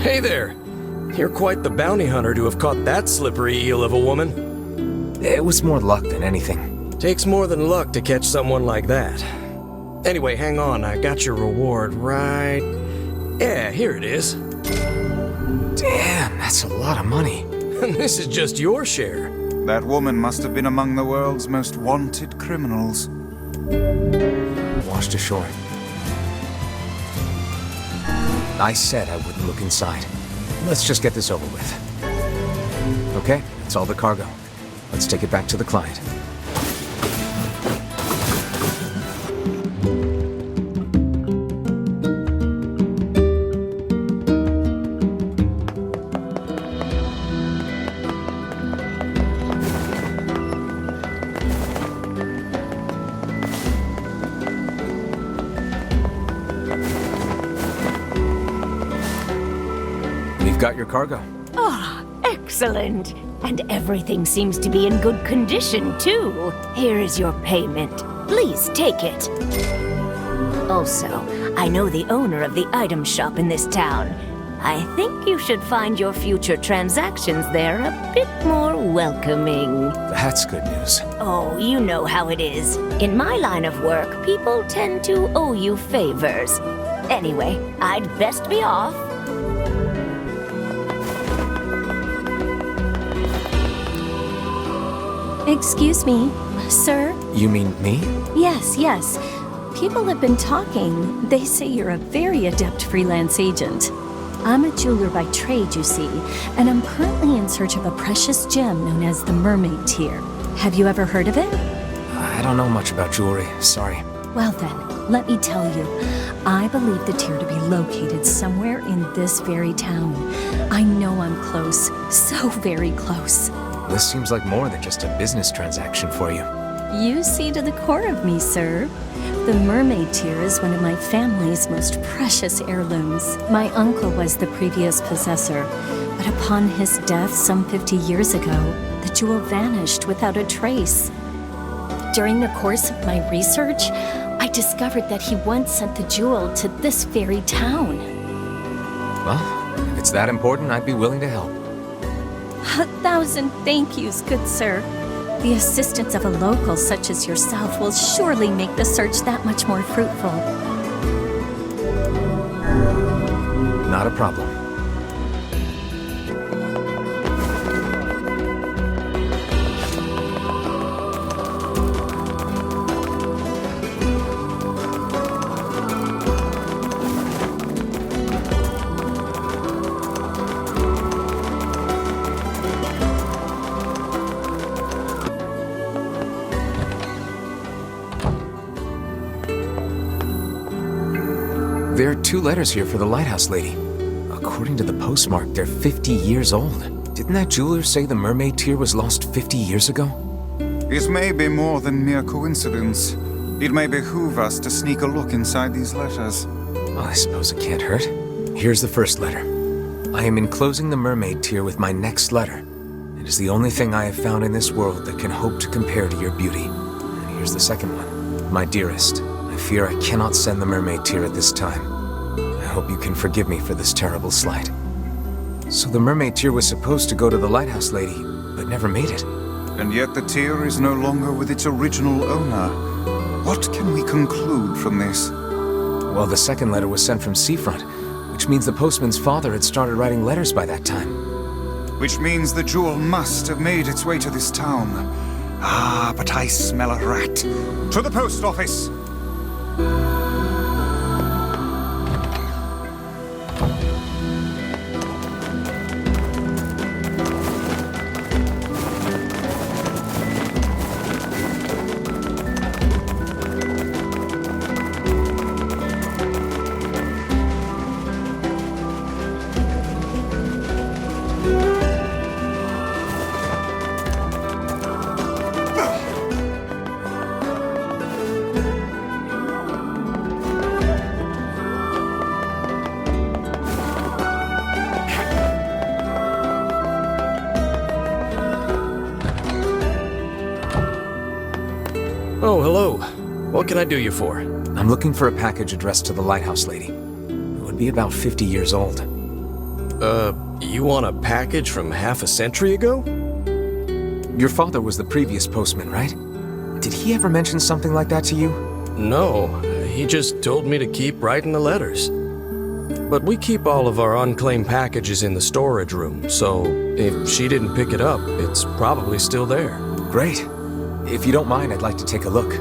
Hey there! You're quite the bounty hunter to have caught that slippery eel of a woman. It was more luck than anything. Takes more than luck to catch someone like that. Anyway, hang on, I got your reward right... Yeah, here it is. Damn, that's a lot of money. And this is just your share. That woman must have been among the world's most wanted criminals. Washed ashore. I said I wouldn't look inside. Let's just get this over with. Okay, that's all the cargo. Let's take it back to the client. We've got your cargo. Ah, excellent. And everything seems to be in good condition, too. Here is your payment. Please take it. Also, I know the owner of the item shop in this town. I think you should find your future transactions there a bit more welcoming. That's good news. Oh, you know how it is. In my line of work, people tend to owe you favors. Anyway, I'd best be off. Excuse me, sir? You mean me? Yes, yes. People have been talking. They say you're a very adept freelance agent. I'm a jeweler by trade, you see, and I'm currently in search of a precious gem known as the Mermaid Tear. Have you ever heard of it? I don't know much about jewelry, sorry. Well then, let me tell you. I believe the tear to be located somewhere in this very town. I know I'm close, so very close. This seems like more than just a business transaction for you. You see to the core of me, sir. The Mermaid Tear is one of my family's most precious heirlooms. My uncle was the previous possessor, but upon his death some 50 years ago, the jewel vanished without a trace. During the course of my research, I discovered that he once sent the jewel to this very town. Well, if it's that important, I'd be willing to help. 1,000 thank yous, good sir. The assistance of a local such as yourself will surely make the search that much more fruitful. Not a problem. There are 2 letters here for the lighthouse lady. According to the postmark, they're 50 years old. Didn't that jeweler say the mermaid tear was lost 50 years ago? It may be more than mere coincidence. It may behoove us to sneak a look inside these letters. Well, I suppose it can't hurt. Here's the first letter. I am enclosing the mermaid tear with my next letter. It is the only thing I have found in this world that can hope to compare to your beauty. And here's the second one. My dearest, I fear I cannot send the mermaid tear at this time. I hope you can forgive me for this terrible slight. So the mermaid tear was supposed to go to the lighthouse lady, but never made it. And yet the tear is no longer with its original owner. What can we conclude from this? Well, the second letter was sent from Seafront, which means the postman's father had started writing letters by that time. Which means the jewel must have made its way to this town. Ah, but I smell a rat. To the post office! Oh, hello. What can I do you for? I'm looking for a package addressed to the lighthouse lady. It would be about 50 years old. You want a package from half a century ago? Your father was the previous postman, right? Did he ever mention something like that to you? No, he just told me to keep writing the letters. But we keep all of our unclaimed packages in the storage room, so if she didn't pick it up, it's probably still there. Great. If you don't mind, I'd like to take a look.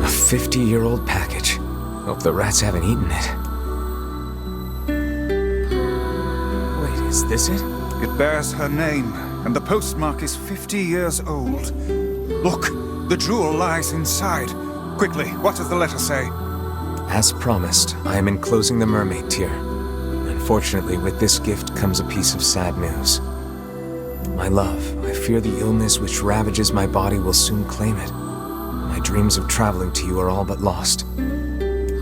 A 50-year-old package. Hope the rats haven't eaten it. Wait, is this it? It bears her name, and the postmark is 50 years old. Look, the jewel lies inside. Quickly, what does the letter say? As promised, I am enclosing the mermaid tear. Unfortunately, with this gift comes a piece of sad news. My love, I fear the illness which ravages my body will soon claim it. My dreams of traveling to you are all but lost.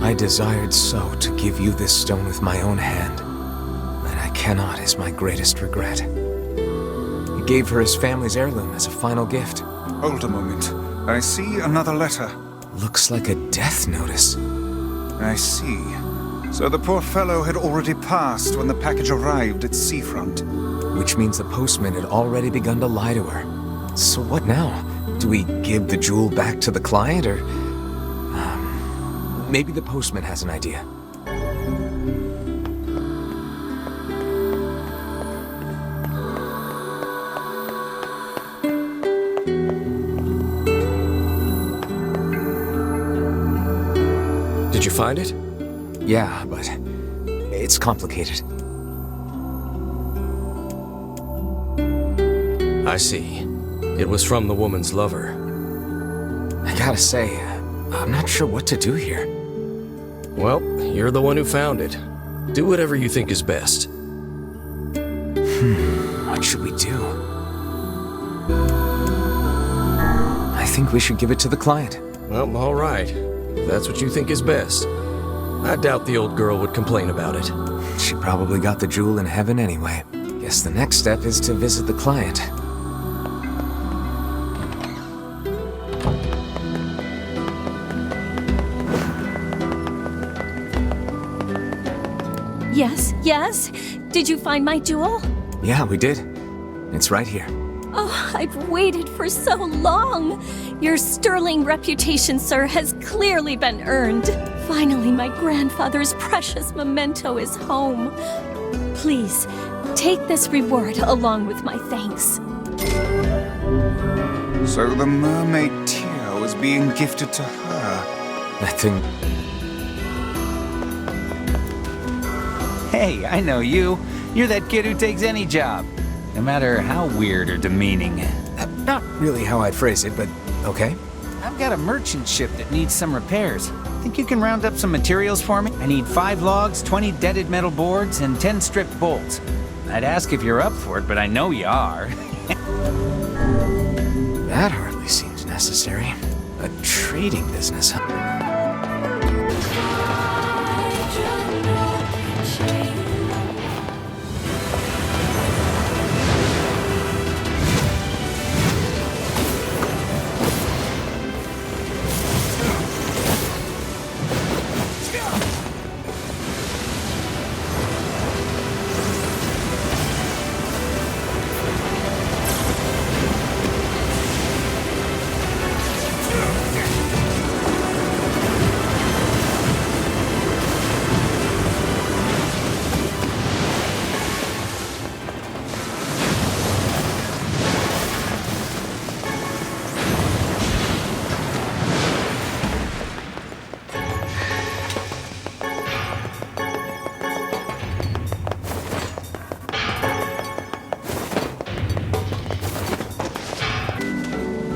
I desired so to give you this stone with my own hand. That I cannot is my greatest regret. He gave her his family's heirloom as a final gift. Hold a moment. I see another letter. Looks like a death notice. I see. So the poor fellow had already passed when the package arrived at Seafront. Which means the postman had already begun to lie to her. So what now? Do we give the jewel back to the client, or... maybe the postman has an idea. Did you find it? Yeah, but it's complicated. I see. It was from the woman's lover. I gotta say, I'm not sure what to do here. Well, you're the one who found it. Do whatever you think is best. What should we do? I think we should give it to the client. Well, all right. If that's what you think is best. I doubt the old girl would complain about it. She probably got the jewel in heaven anyway. Guess the next step is to visit the client. Yes, yes? Did you find my jewel? Yeah, we did. It's right here. Oh, I've waited for so long. Your sterling reputation, sir, has clearly been earned. Finally, my grandfather's precious memento is home. Please, take this reward along with my thanks. So the mermaid tear was being gifted to her. That thing... Hey, I know you. You're that kid who takes any job, no matter how weird or demeaning. Not really how I'd phrase it, but okay. I've got a merchant ship that needs some repairs. Think you can round up some materials for me? I need 5 logs, 20 deaded metal boards, and 10 stripped bolts. I'd ask if you're up for it, but I know you are. That hardly seems necessary. A trading business, huh?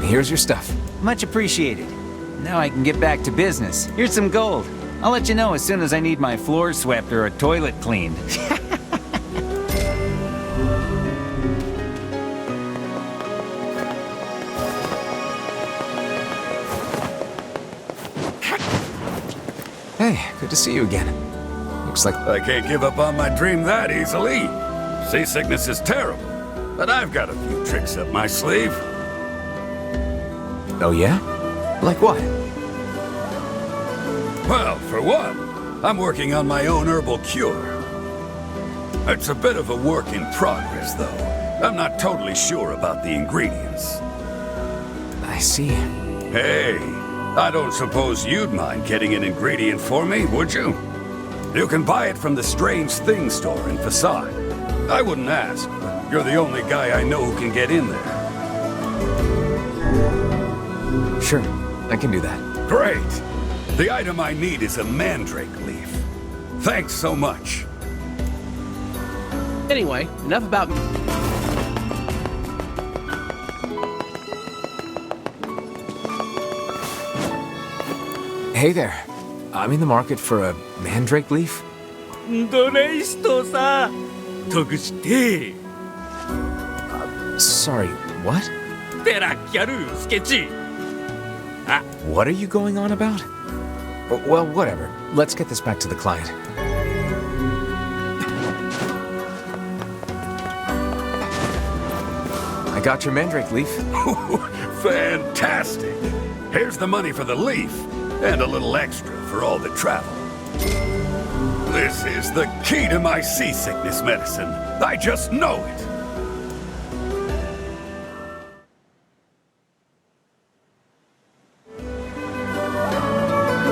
Here's your stuff. Much appreciated. Now I can get back to business. Here's some gold. I'll let you know as soon as I need my floor swept or a toilet cleaned. Hey, good to see you again. Looks like... I can't give up on my dream that easily. Seasickness is terrible, but I've got a few tricks up my sleeve. Oh yeah? Like what? Well, for one, I'm working on my own herbal cure. It's a bit of a work in progress, though. I'm not totally sure about the ingredients. I see. Hey, I don't suppose you'd mind getting an ingredient for me, would you? You can buy it from the Strange Things store in Facade. I wouldn't ask, but you're the only guy I know who can get in there. Sure, I can do that. Great! The item I need is a mandrake leaf. Thanks so much. Anyway, enough about me. Hey there. I'm in the market for a mandrake leaf. Sorry, what? What are you going on about? Well, whatever. Let's get this back to the client. I got your mandrake leaf. Fantastic! Here's the money for the leaf, and a little extra for all the travel. This is the key to my seasickness medicine. I just know it.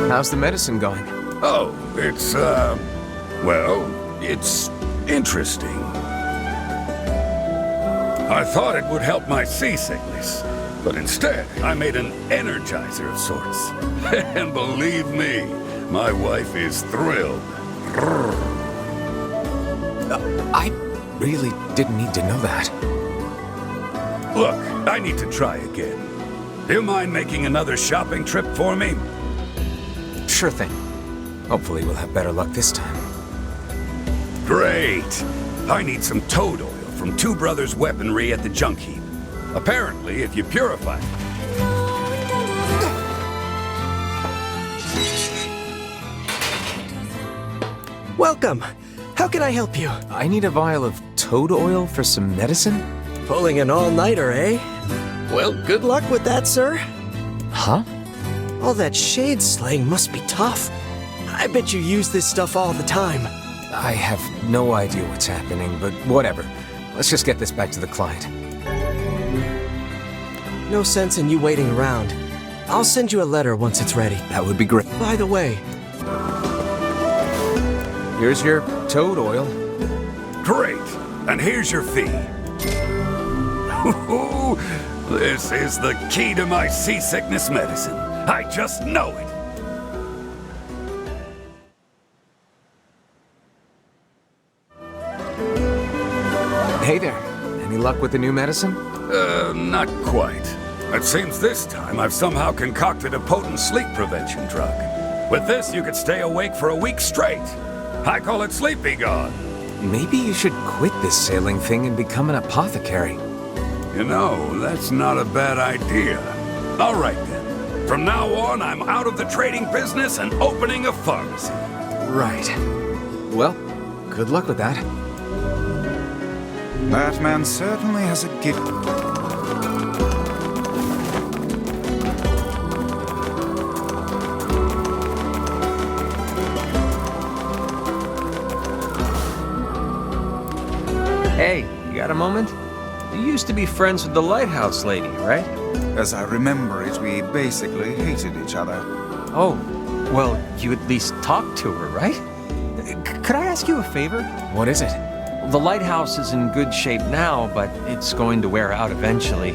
How's the medicine going? Oh, it's, well, it's interesting. I thought it would help my seasickness, but instead I made an energizer of sorts. And believe me, my wife is thrilled. I really didn't need to know that. Look, I need to try again. Do you mind making another shopping trip for me? Sure thing. Hopefully we'll have better luck this time. Great! I need some toad oil from Two Brothers Weaponry at the junk heap. Apparently, if you purify it... Welcome. How can I help you? I need a vial of toad oil for some medicine. Pulling an all-nighter, eh? Well, good luck with that, sir. Huh? All that shade slaying must be tough. I bet you use this stuff all the time. I have no idea what's happening, but whatever. Let's just get this back to the client. No sense in you waiting around. I'll send you a letter once it's ready. That would be great. By the way... Here's your toad oil. Great. And here's your fee. This is the key to my seasickness medicine. I just know it. Hey there. Any luck with the new medicine? Not quite. It seems this time I've somehow concocted a potent sleep prevention drug. With this, you could stay awake for a week straight. I call it Sleepy Gone. Maybe you should quit this sailing thing and become an apothecary. You know, that's not a bad idea. All right then. From now on, I'm out of the trading business and opening a pharmacy. Right. Well, good luck with that. That man certainly has a gift. Hey, you got a moment? You used to be friends with the lighthouse lady, right? As I remember it, we basically hated each other. Oh, well, you at least talked to her, right? Could I ask you a favor? What is it? The lighthouse is in good shape now, but it's going to wear out eventually.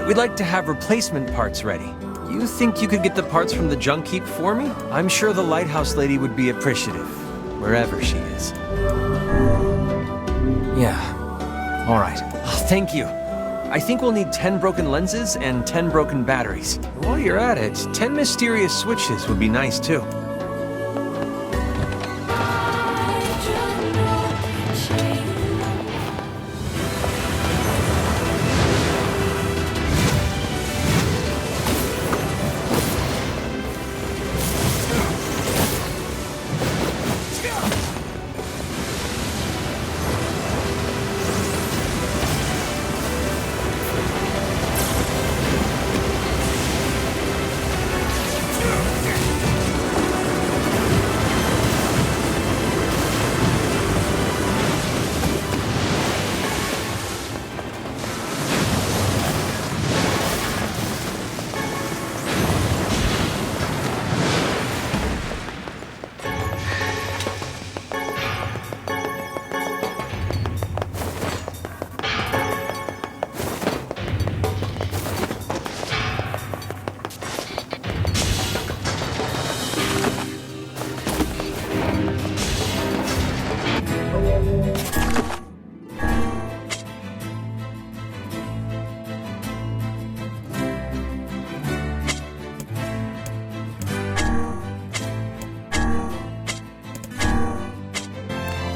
We'd like to have replacement parts ready. You think you could get the parts from the junk heap for me? I'm sure the lighthouse lady would be appreciative, wherever she is. Yeah. All right. Oh, thank you. I think we'll need 10 broken lenses and 10 broken batteries. While you're at it, 10 mysterious switches would be nice too.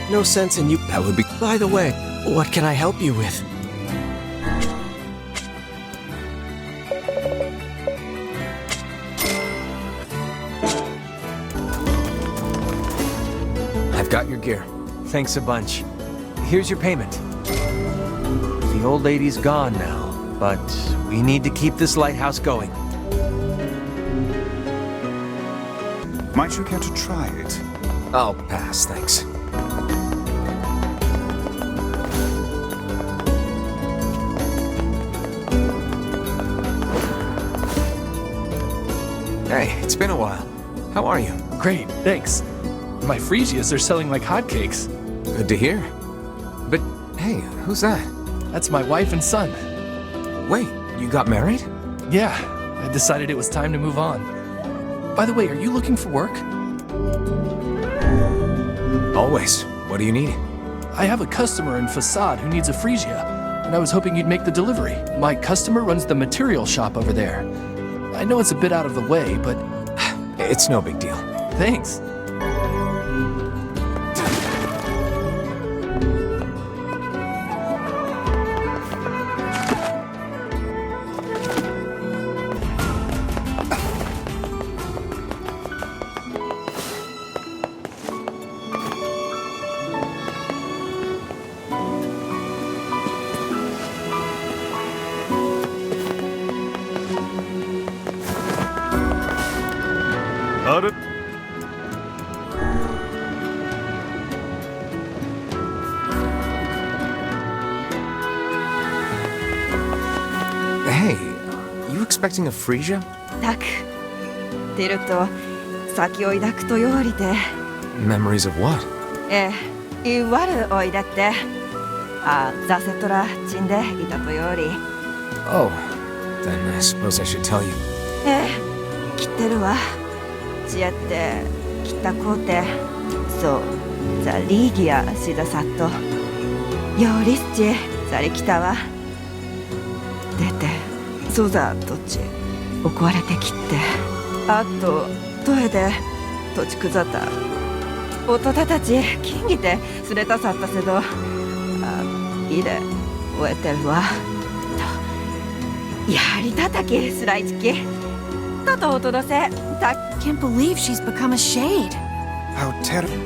No sense in you. That would be. By the way, what can I help you with? I've got your gear. Thanks a bunch. Here's your payment. The old lady's gone now, but we need to keep this lighthouse going. Might you care to try it? I'll pass, thanks. Hey, it's been a while. How are you? Great, thanks. My Fresias are selling like hotcakes. Good to hear. But, hey, who's that? That's my wife and son. Wait, you got married? Yeah, I decided it was time to move on. By the way, are you looking for work? Always. What do you need? I have a customer in Facade who needs a Fresia, and I was hoping you'd make the delivery. My customer runs the material shop over there. I know it's a bit out of the way, but... It's no big deal. Thanks. Hey, you expecting a Fresia? たく出ると先を抱くとよりで Memories of what? ええいわるおいだって。あ、ザセトラチンでいたとより。Oh, then I suppose I should tell you. ええ、来てるわ。ちやって来たこうて。そう、ザリーギアシザサット。よりっち、ザリ来たわ。出て、そうざとち、怒われてきって。あと、トエで、とちくざた。大人たち、金ぎて、すれたさったせど。あ、いいで、終えてるわ。と、やはり叩き、スライチキ。ととおとどせ、た。Can't believe she's become a shade. How terrible.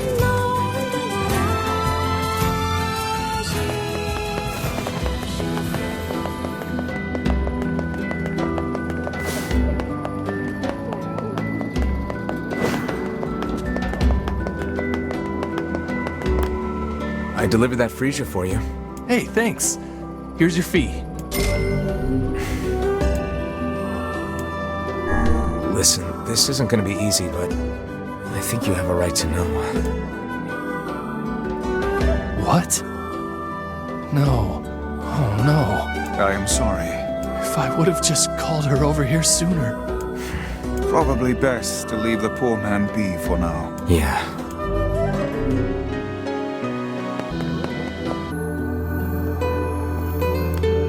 I delivered that freezer for you. Hey, thanks. Here's your fee. Listen, this isn't going to be easy, but I think you have a right to know. What? No. Oh, no. I am sorry. If I would have just called her over here sooner. Probably best to leave the poor man be for now. Yeah.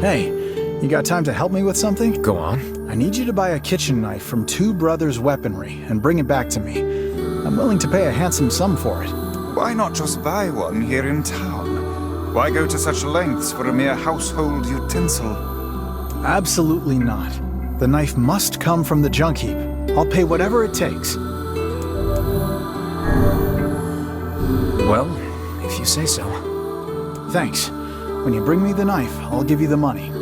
Hey, you got time to help me with something? Go on. I need you to buy a kitchen knife from Two Brothers Weaponry and bring it back to me. I'm willing to pay a handsome sum for it. Why not just buy one here in town? Why go to such lengths for a mere household utensil? Absolutely not. The knife must come from the junk heap. I'll pay whatever it takes. Well, if you say so. Thanks. When you bring me the knife, I'll give you the money.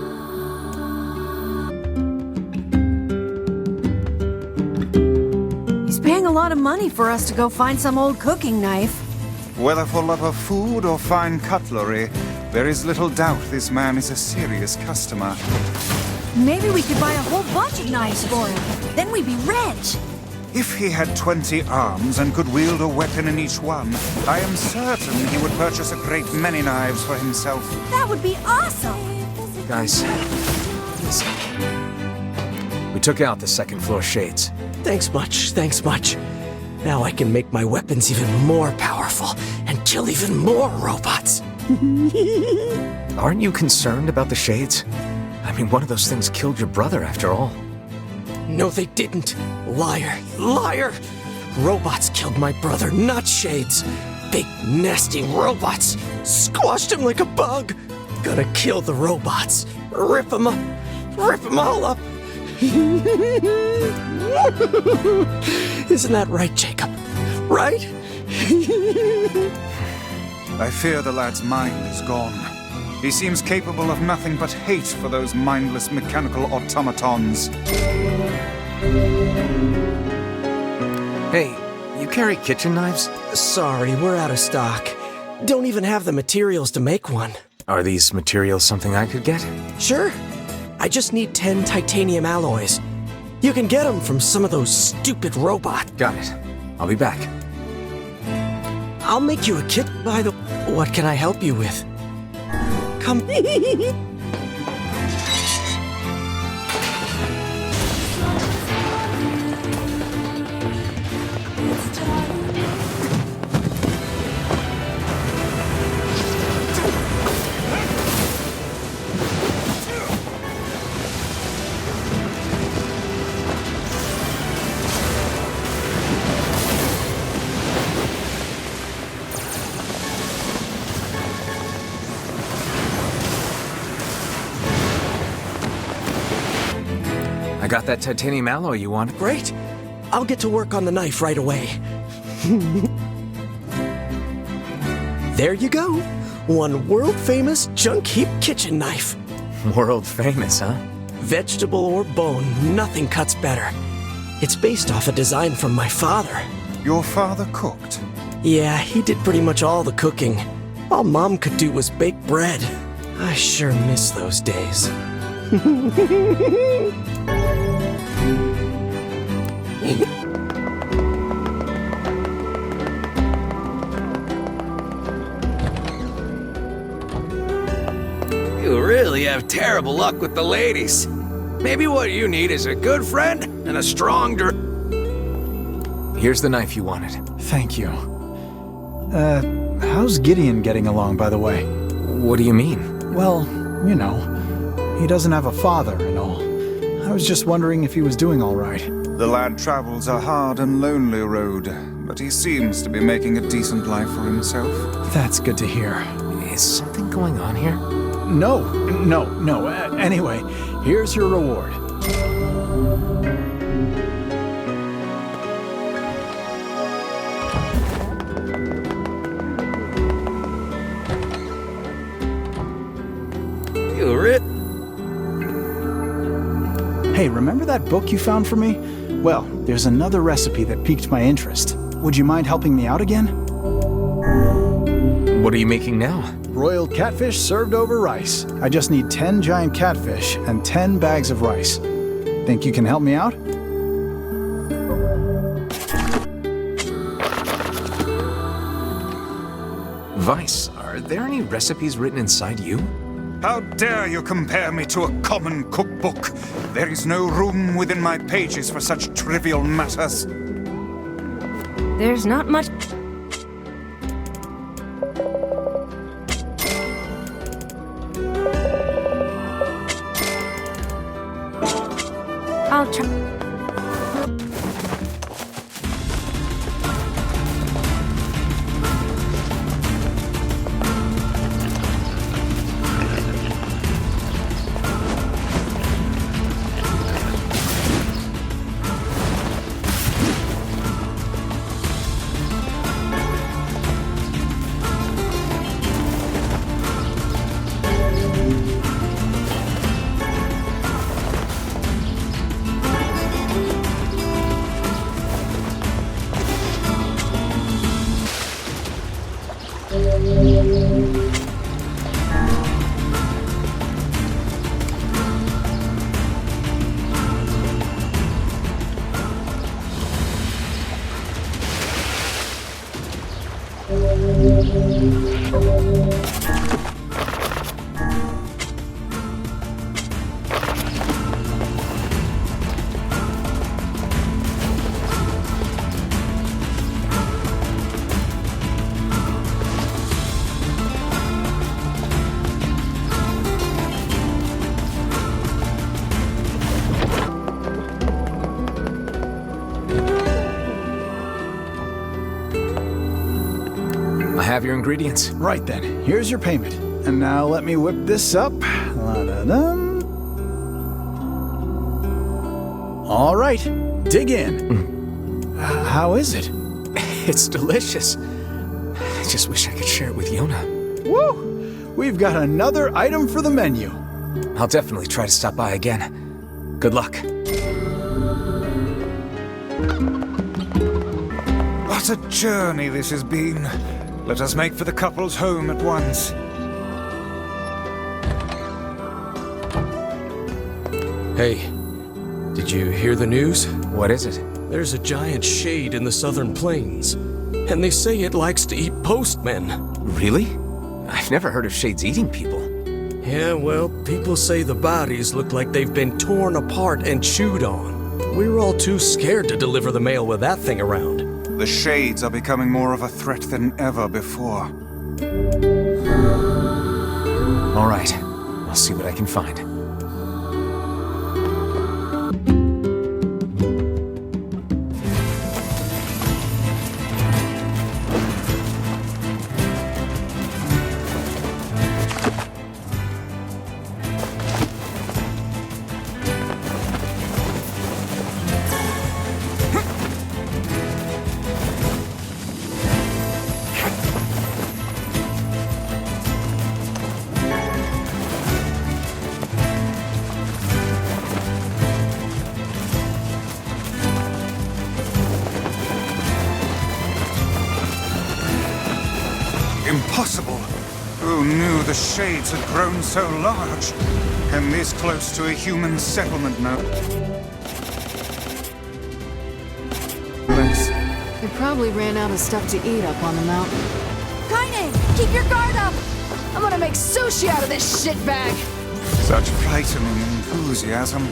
He's paying a lot of money for us to go find some old cooking knife. Whether for love of food or fine cutlery, there is little doubt this man is a serious customer. Maybe we could buy a whole bunch of knives for him. Then we'd be rich. If he had 20 arms and could wield a weapon in each one, I am certain he would purchase a great many knives for himself. That would be awesome! Guys, listen. We took out the second floor shades. Thanks much. Now I can make my weapons even more powerful and kill even more robots. Aren't you concerned about the shades? I mean, one of those things killed your brother after all. No, they didn't. Liar! Robots killed my brother, not shades. Big, nasty robots. Squashed him like a bug. Gonna kill the robots. Rip them up. Rip them all up. Isn't that right, Jacob? Right? I fear the lad's mind is gone. He seems capable of nothing but hate for those mindless mechanical automatons. Hey, you carry kitchen knives? Sorry, we're out of stock. Don't even have the materials to make one. Are these materials something I could get? Sure. I just need 10 titanium alloys. You can get them from some of those stupid robots. Got it. I'll be back. I'll make you a kit by the... What can I help you with? Come... I got that titanium alloy you wanted. Great. I'll get to work on the knife right away. There you go. One world-famous junk heap kitchen knife. World famous, huh? Vegetable or bone, nothing cuts better. It's based off a design from my father. Your father cooked? Yeah, he did pretty much all the cooking. All Mom could do was bake bread. I sure miss those days. have terrible luck with the ladies. Maybe what you need is a good friend and a strong Here's the knife you wanted. Thank you. How's Gideon getting along, by the way? What do you mean? Well, you know, he doesn't have a father and all. I was just wondering if he was doing all right. The lad travels a hard and lonely road, but he seems to be making a decent life for himself. That's good to hear. Is something going on here? No. Anyway, here's your reward. Hey, remember that book you found for me? Well, there's another recipe that piqued my interest. Would you mind helping me out again? What are you making now? Broiled catfish served over rice. I just need 10 giant catfish and 10 bags of rice. Think you can help me out? Vice, are there any recipes written inside you? How dare you compare me to a common cookbook? There is no room within my pages for such trivial matters. There's not much. I'll try. I have your ingredients. Right then, here's your payment. And now let me whip this up. La-da-dum. All right, dig in. How is it? It's delicious. I just wish I could share it with Yona. Woo! We've got another item for the menu. I'll definitely try to stop by again. Good luck. What a journey this has been. Let us make for the couple's home at once. Hey, did you hear the news? What is it? There's a giant shade in the southern plains, and they say it likes to eat postmen. Really? I've never heard of shades eating people. Yeah, well, people say the bodies look like they've been torn apart and chewed on. We were all too scared to deliver the mail with that thing around. The shades are becoming more of a threat than ever before. All right, I'll see what I can find. Impossible! Who knew the shades had grown so large? And this close to a human settlement now? They probably ran out of stuff to eat up on the mountain. Kaine, keep your guard up! I'm gonna make sushi out of this shitbag! Such frightening enthusiasm.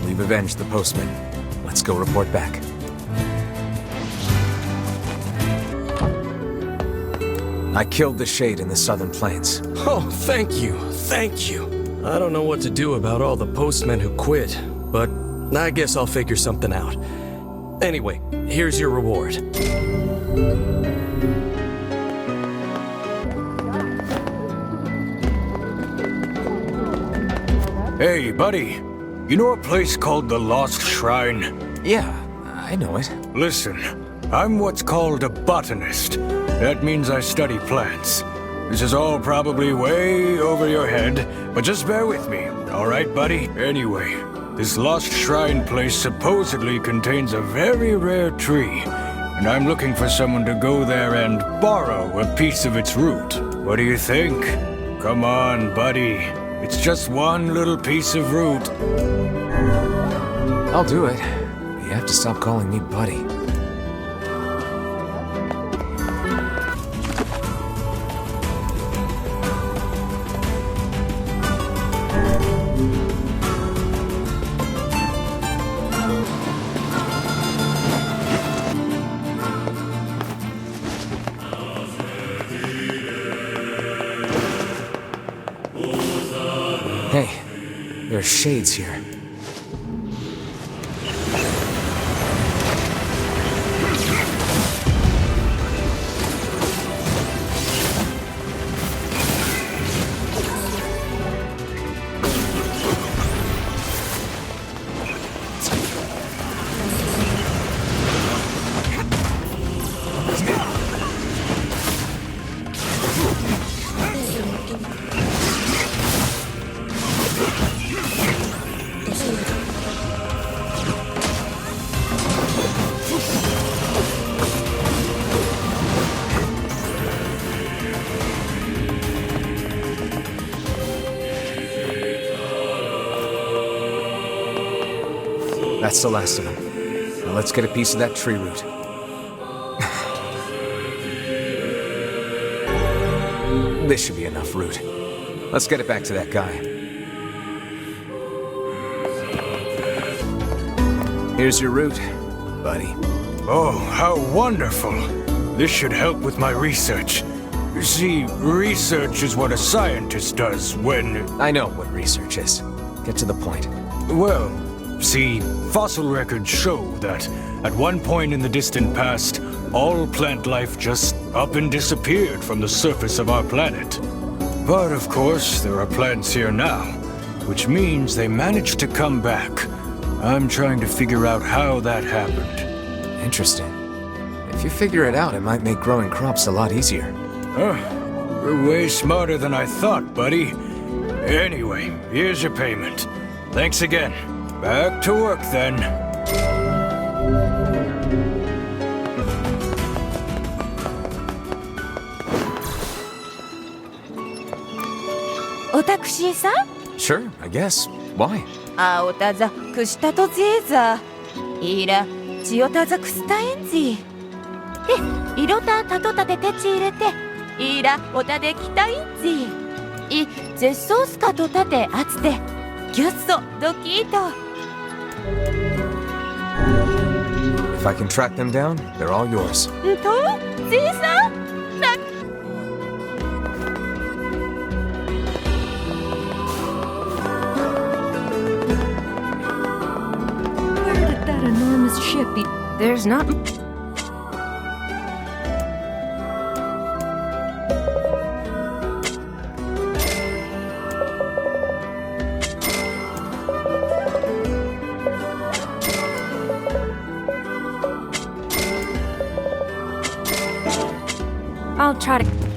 We've avenged the postman. Let's go report back. I killed the Shade in the Southern Plains. Oh, thank you. Thank you. I don't know what to do about all the postmen who quit, but I guess I'll figure something out. Anyway, here's your reward. Hey, buddy. You know a place called the Lost Shrine? Yeah, I know it. Listen, I'm what's called a botanist. That means I study plants. This is all probably way over your head, but just bear with me, alright, buddy? Anyway, this Lost Shrine place supposedly contains a very rare tree, and I'm looking for someone to go there and borrow a piece of its root. What do you think? Come on, buddy. It's just one little piece of root. I'll do it. You have to stop calling me buddy. Hey, there are shades here. That's the last of them. Now let's get a piece of that tree root. This should be enough root. Let's get it back to that guy. Here's your root, buddy. Oh, how wonderful. This should help with my research. You see, research is what a scientist does when... I know what research is. Get to the point. Well, see, fossil records show that at one point in the distant past, all plant life just up and disappeared from the surface of our planet. But of course, there are plants here now, which means they managed to come back. I'm trying to figure out how that happened. Interesting. If you figure it out, it might make growing crops a lot easier. You're way smarter than I thought, buddy. Anyway, here's your payment. Thanks again. Back to work then. おタクシーさん Sure, I guess. Why? あおたざくしたとぜーざいらちよたざくしたえんじでいろたたとたててち入れていらおたできたいんじい絶相すかとたてあつてギュッソドキート If I can track them down, they're all yours. んとぜーさん That enormous ship be... There's not... I'll try to...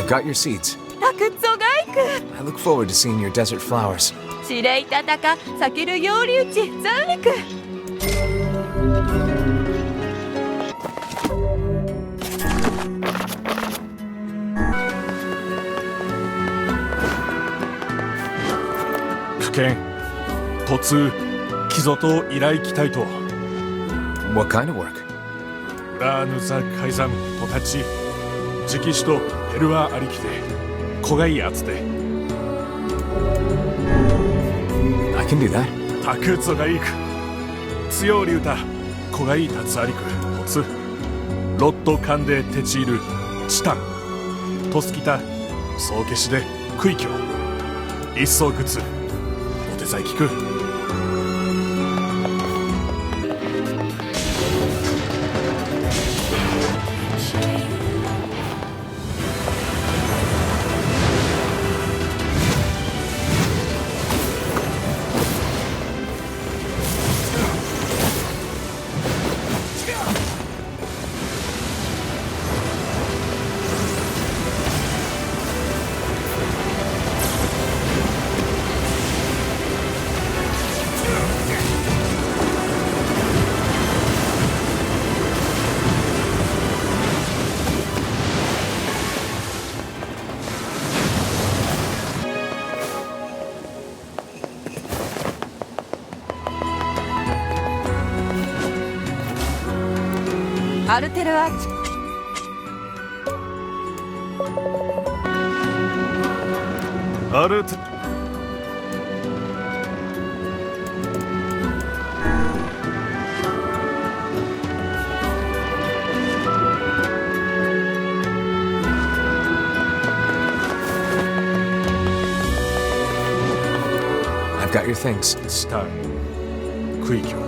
I've got your seeds. タクツオが行く I look forward to seeing your desert flowers. 司令たたか避けるようり打ちザーネク 府県突木曽と依頼期待と What kind of work? 裏ヌザ改ざんとたち直使とペルワありきで子がいいやつで I can do that. タクツオがいく強り歌子がいいたつありく突ロットカンでてちいるチタントスキタ総消しで区域を一層靴お手伝い聞く アルテルアーチ アルテ I've got your things. チタン区域を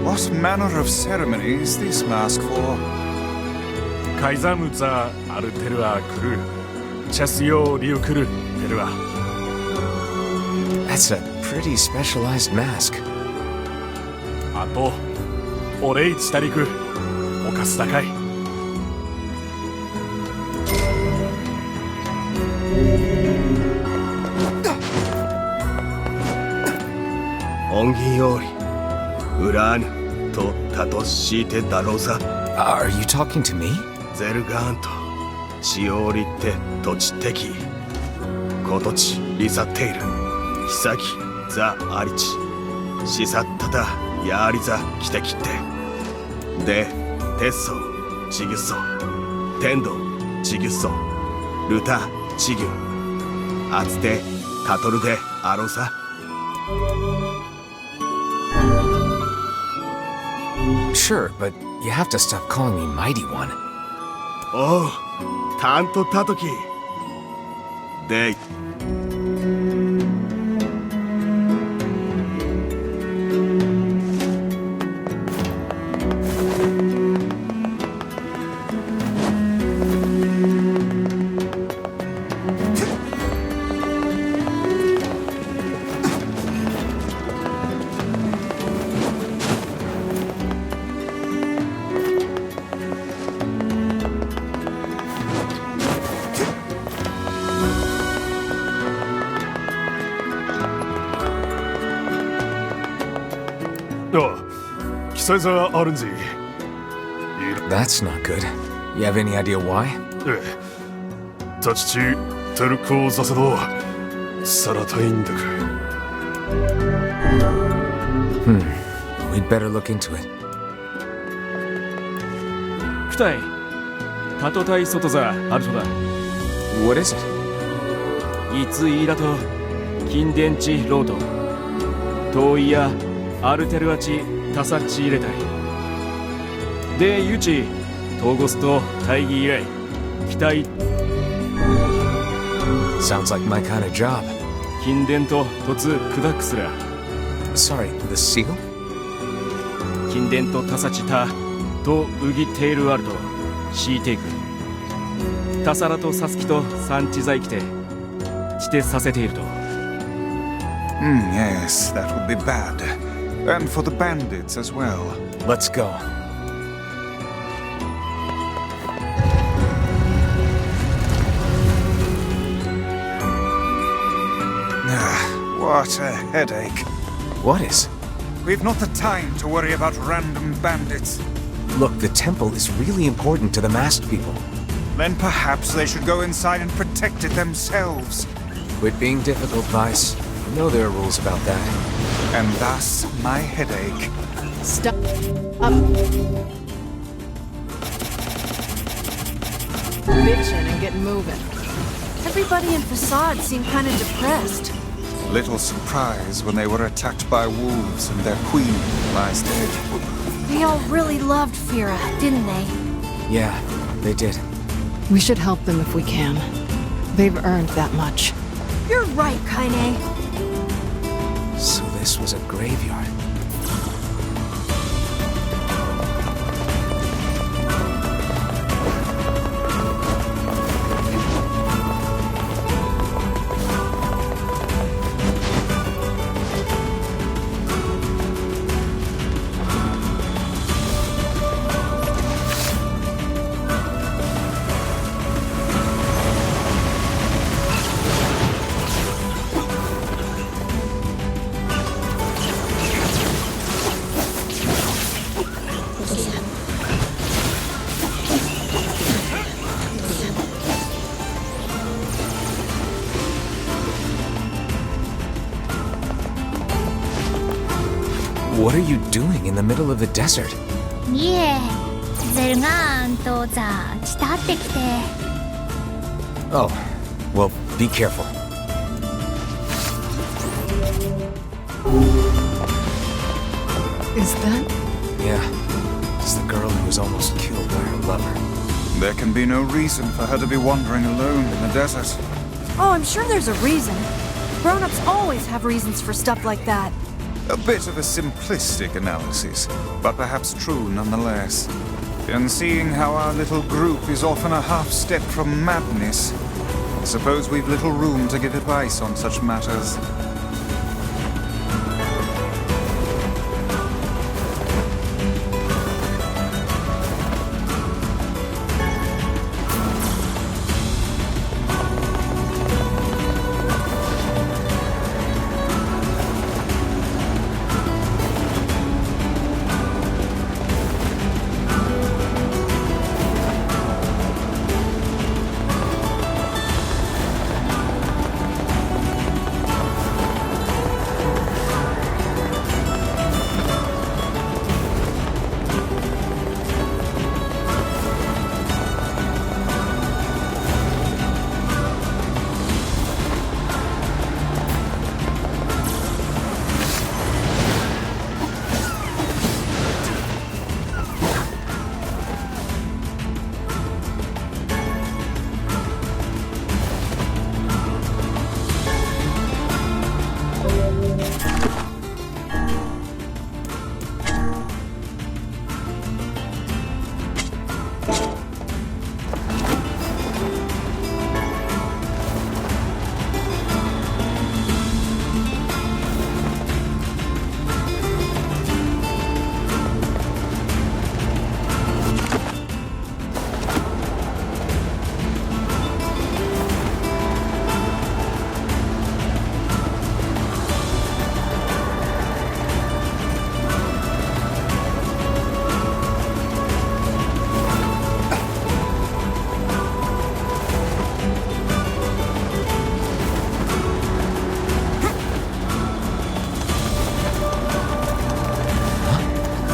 What manner of ceremony is this mask for? カイザムザアルテルアクルチャスヨリュクルペルア That's a pretty specialized mask. あとオレイチタリクおかす高い 恩義より裏ぬとたとしてだろうさ Are you talking to me? ゼルガーンとしおりって土地的ことちりさっている妃ザアリチしさったたやりざきてきってでテッソチギュッソテンドチギュッソルタチギュアツテタトルであろうさ Sure, but you have to stop calling me Mighty One. おう、タントタトキで That's not good. You have any idea why? We'd better look into it. 副隊、タトタイ外座アルトだ。What is it? いついらと、近電池ロード。遠いや、アルテルアチ、タサッチ入れたい。で、ユチ、トーゴスと大義以来、期待。Sounds like my kind of job. 近電と突クダックスラ。Sorry, the seal? 近電とタサチタとウギテールアルト、シーテイク。タサラとサスキと産地在来て、地手させていると。Yes, that would be bad. And for the bandits as well. Let's go. What a headache. What is? We've not the time to worry about random bandits. Look, the temple is really important to the masked people. Then perhaps they should go inside and protect it themselves. Quit being difficult, Vice. You know there are rules about that. And thus, my headache. Stop. Bitching and get moving. Everybody in Facade seemed kind of depressed. Little surprise when they were attacked by wolves and their queen lies dead. They all really loved Fira, didn't they? Yeah, they did. We should help them if we can. They've earned that much. You're right, Kaine. So this was a graveyard. What are you doing in the middle of the desert? Nier, 젤간 또 자, 지다택대. Oh, well, be careful. Is that? Yeah, it's the girl who was almost killed by her lover. There can be no reason for her to be wandering alone in the desert. Oh, I'm sure there's a reason. Grown-ups always have reasons for stuff like that. A bit of a simplistic analysis, but perhaps true nonetheless. And seeing how our little group is often a half step from madness, I suppose we've little room to give advice on such matters.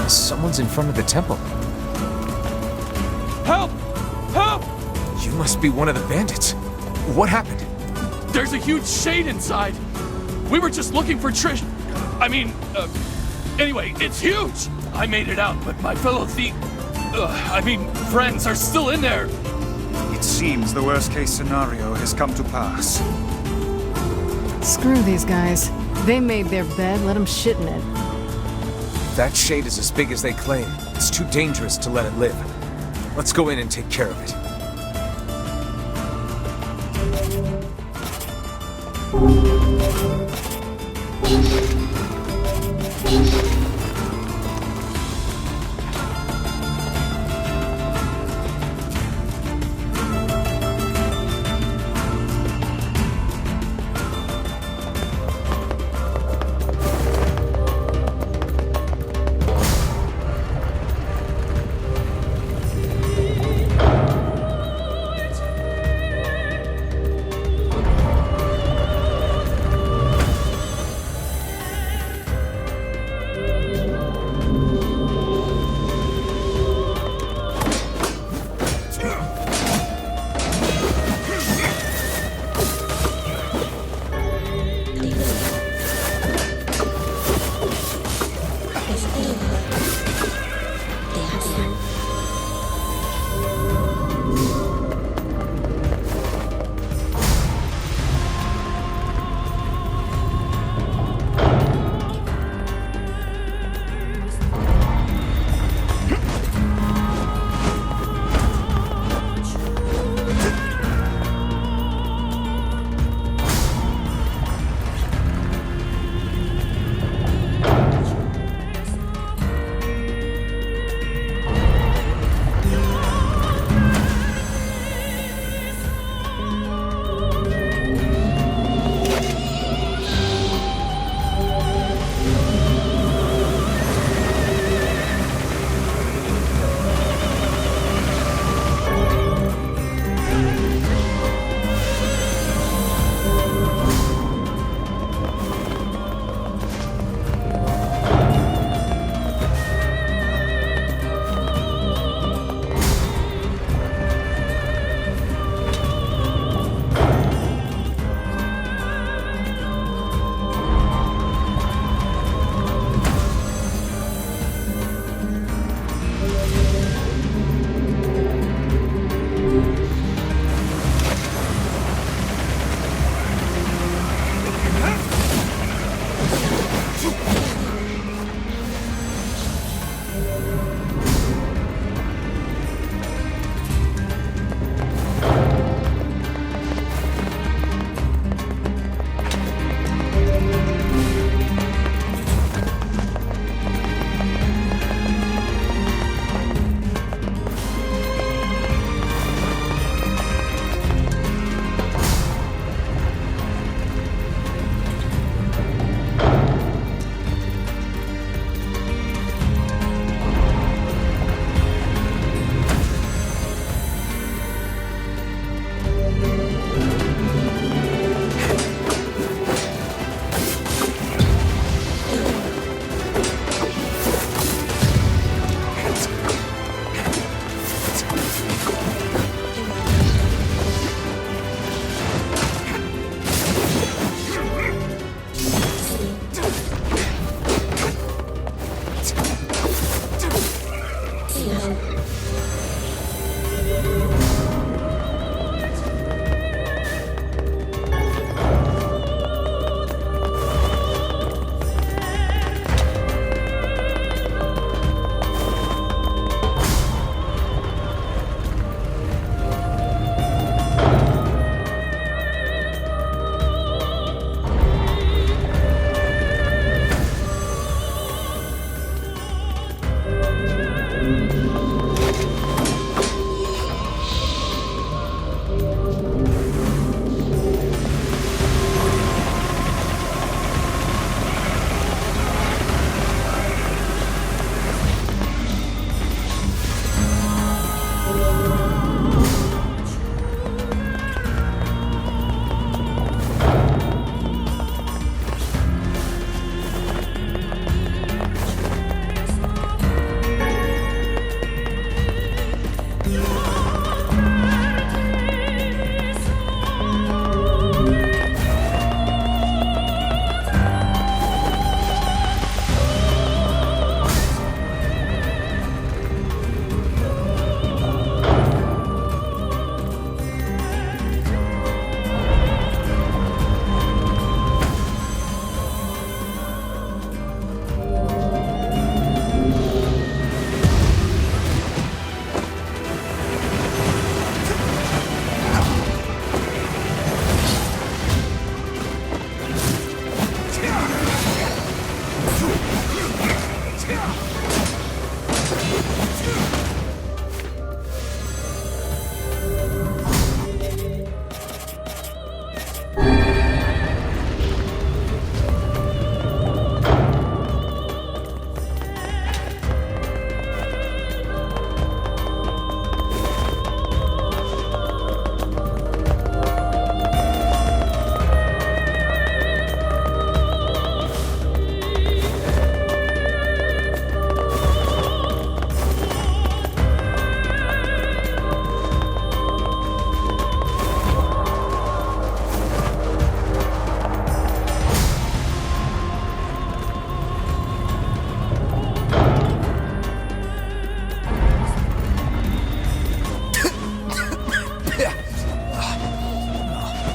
Someone's in front of the temple. Help! Help! You must be one of the bandits. What happened? There's a huge shade inside. We were just looking for Trish. Anyway, it's huge. I made it out, but my fellow friends are still in there. It seems the worst-case scenario has come to pass. Screw these guys. They made their bed, let them shit in it. That shade is as big as they claim. It's too dangerous to let it live. Let's go in and take care of it.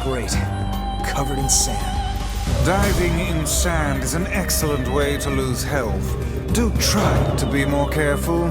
Great. Covered in sand. Diving in sand is an excellent way to lose health. Do try to be more careful,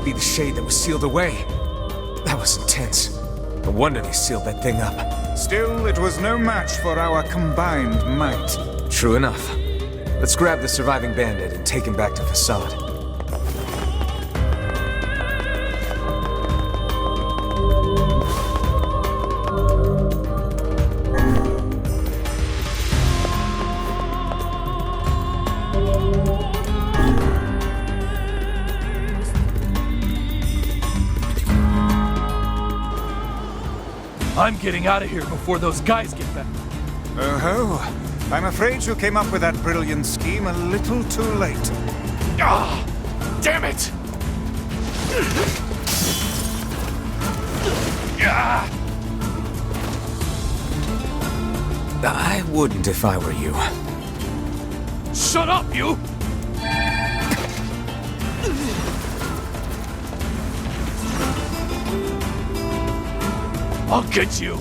Be the shade that was sealed away. That was intense. No wonder they sealed that thing up. Still, it was no match for our combined might. True enough. Let's grab the surviving bandit and take him back to Facade. I'm getting out of here before those guys get back. Oh-ho. I'm afraid you came up with that brilliant scheme a little too late. Ah! Damn it! Ah! I wouldn't if I were you. Shut up, you! I'll get you!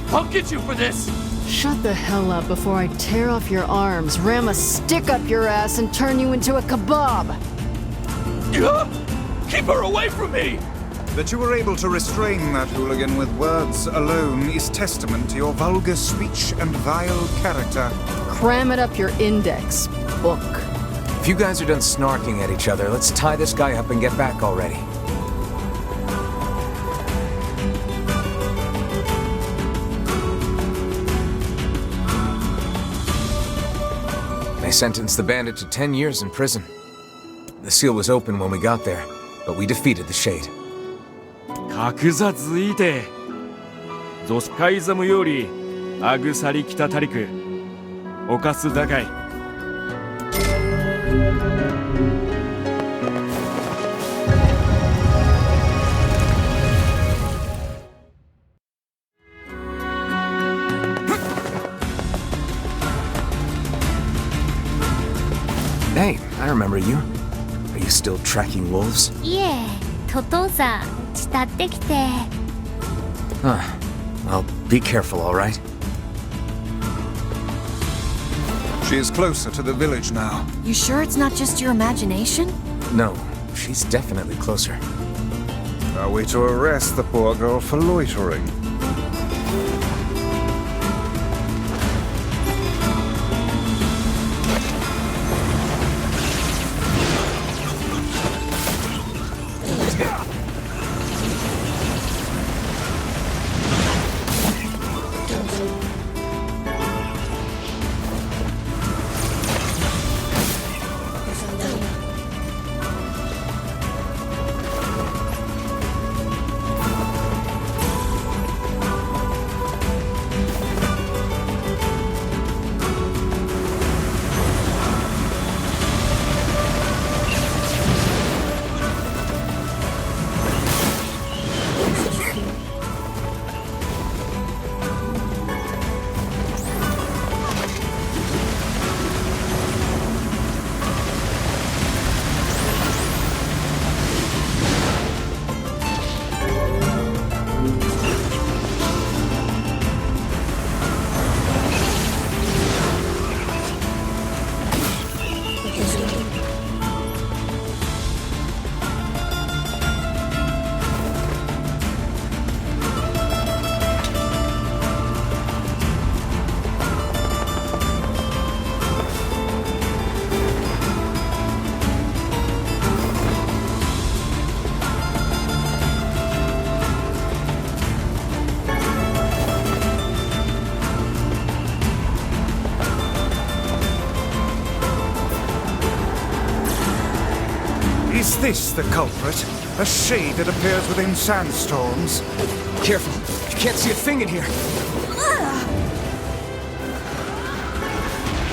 I'll get you for this! Shut the hell up before I tear off your arms, ram a stick up your ass, and turn you into a kebab! Keep her away from me! That you were able to restrain that hooligan with words alone is testament to your vulgar speech and vile character. Cram it up your index, book. If you guys are done snarking at each other, let's tie this guy up and get back already. They sentenced the bandit to 10 years in prison. The seal was open when we got there, but we defeated the Shade. 格差ついてゾスカイザムよりアグサリキタタリク犯すだかい Hey, I remember you. Are you still tracking wolves? いえ、トトザ、慕ってきて。Huh. Well, be careful, all right? She is closer to the village now. You sure it's not just your imagination? No, she's definitely closer. Are we to arrest the poor girl for loitering? Is this the culprit? A shade that appears within sandstorms? Careful. You can't see a thing in here.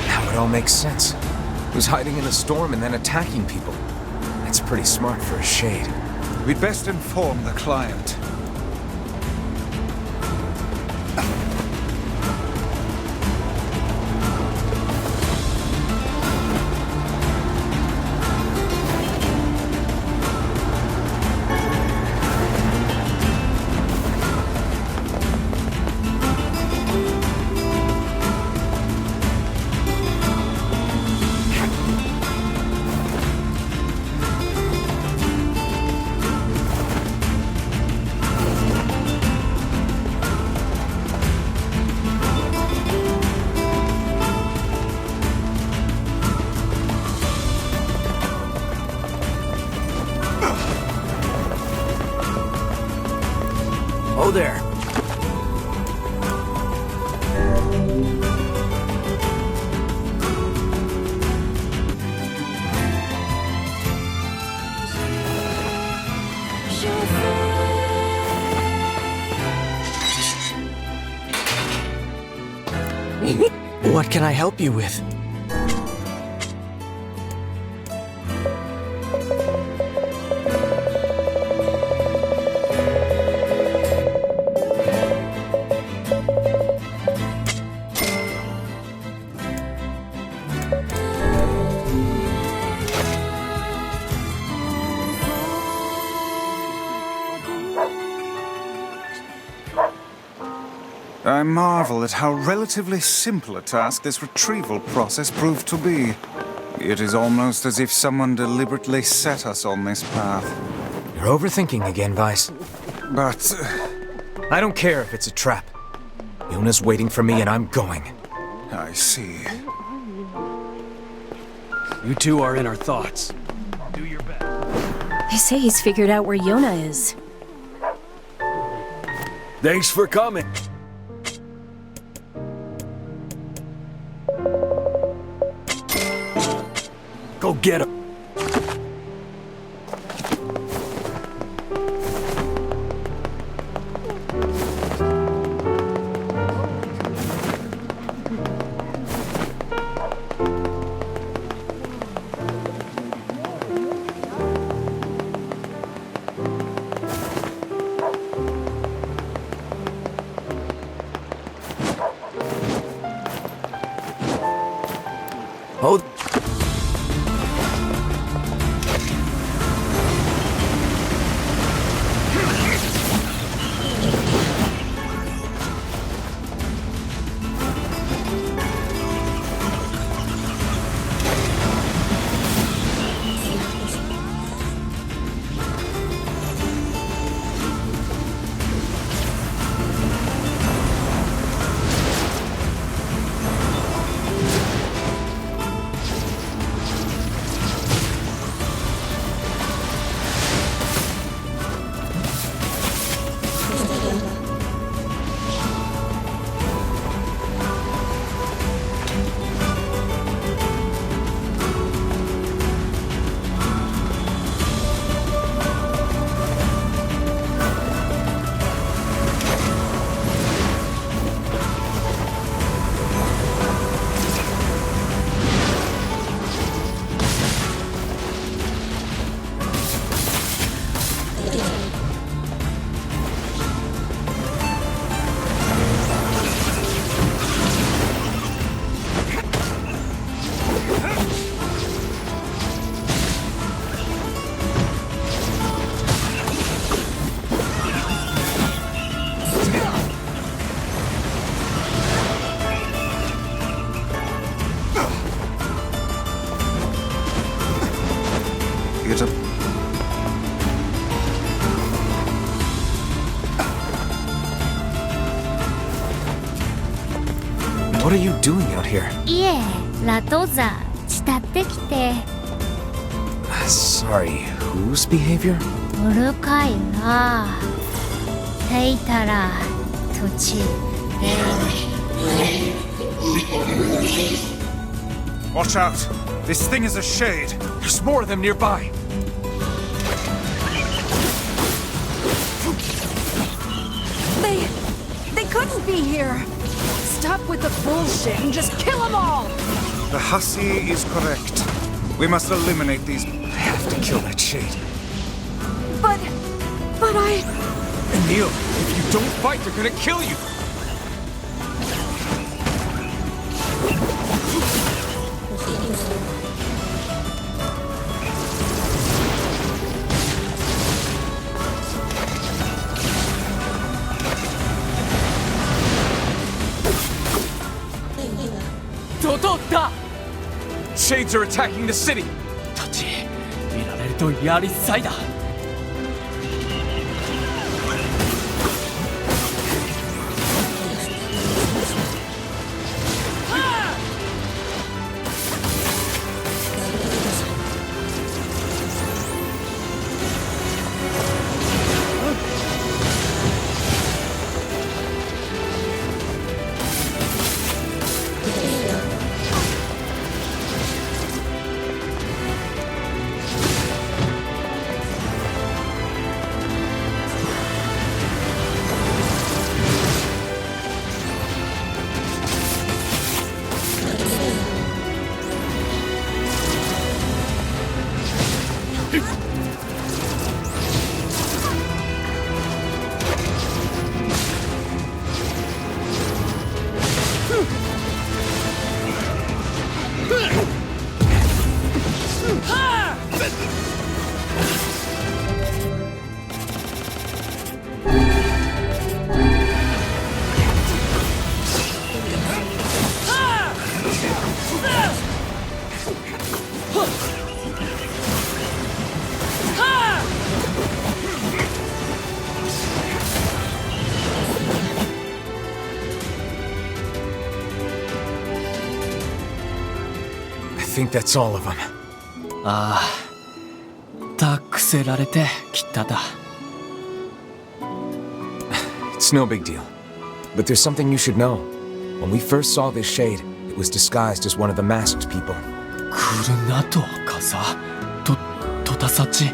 Now it all makes sense. He was hiding in a storm and then attacking people. That's pretty smart for a shade. We'd best inform the client. Oh there. What can I help you with? I marvel at how relatively simple a task this retrieval process proved to be. It is almost as if someone deliberately set us on this path. You're overthinking again, Vice. But... I don't care if it's a trap. Yona's waiting for me and I'm going. I see. You two are in our thoughts. Do your best. They say he's figured out where Yona is. Thanks for coming. Go get him. Oh. What are you doing out here? いえ、ラトザ、慕ってきて。Sorry, whose behavior? うるかいな。ていたら、土地。Watch out! This thing is a shade! There's more of them nearby! up with the bullshit and just kill them all! The hussy is correct. We must eliminate these. I have to kill that shade. But I... Emil, if you don't fight, they're gonna kill you! Shades are attacking the city! 土地見られるとやりさいだ I think that's all of them. ああ託せられてきただ It's no big deal. But there's something you should know. When we first saw this shade, it was disguised as one of the masked people. 来るなと風とたさち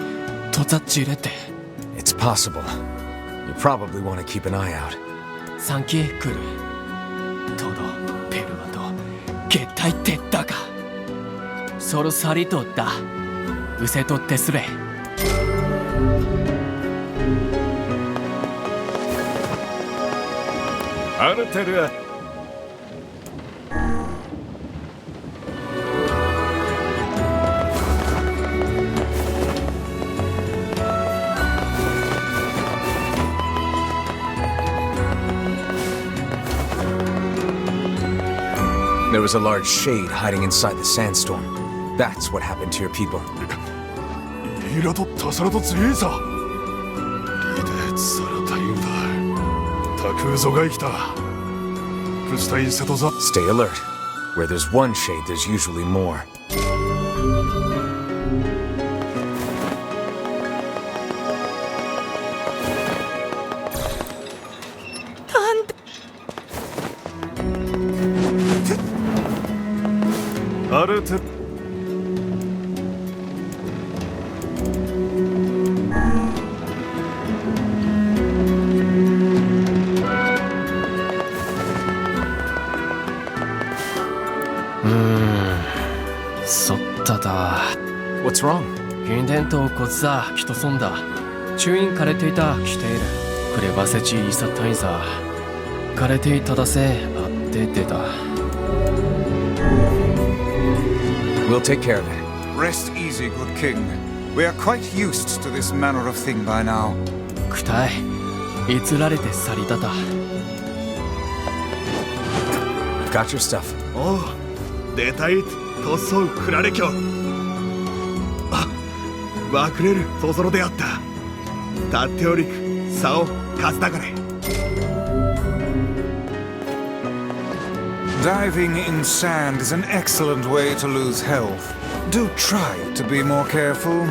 とざちれて It's possible. You probably want to keep an eye out. サンキー来るトドペルワとゲタイテッダかソルサリトだウセトテスレ アルテルア There was a large shade hiding inside the sandstorm. That's what happened to your people. イラとタサラと強いさリデサラタインだタクーゾが生きたプスタインセトザ Stay alert. Where there's one shade, there's usually more. What's wrong? インデントをこつさきとそんだチュイン枯れていた来ているクレバセチイサタイザ枯れていただせあって出た We'll take care of it. Rest easy, good king. We are quite used to this manner of thing by now. くたい偽られて去りだた Got your stuff. おう出たい塗装クラレキョあわくれるそぞろであったタッテオリクサオカスタガレ Diving in sand is an excellent way to lose health. Do try to be more careful,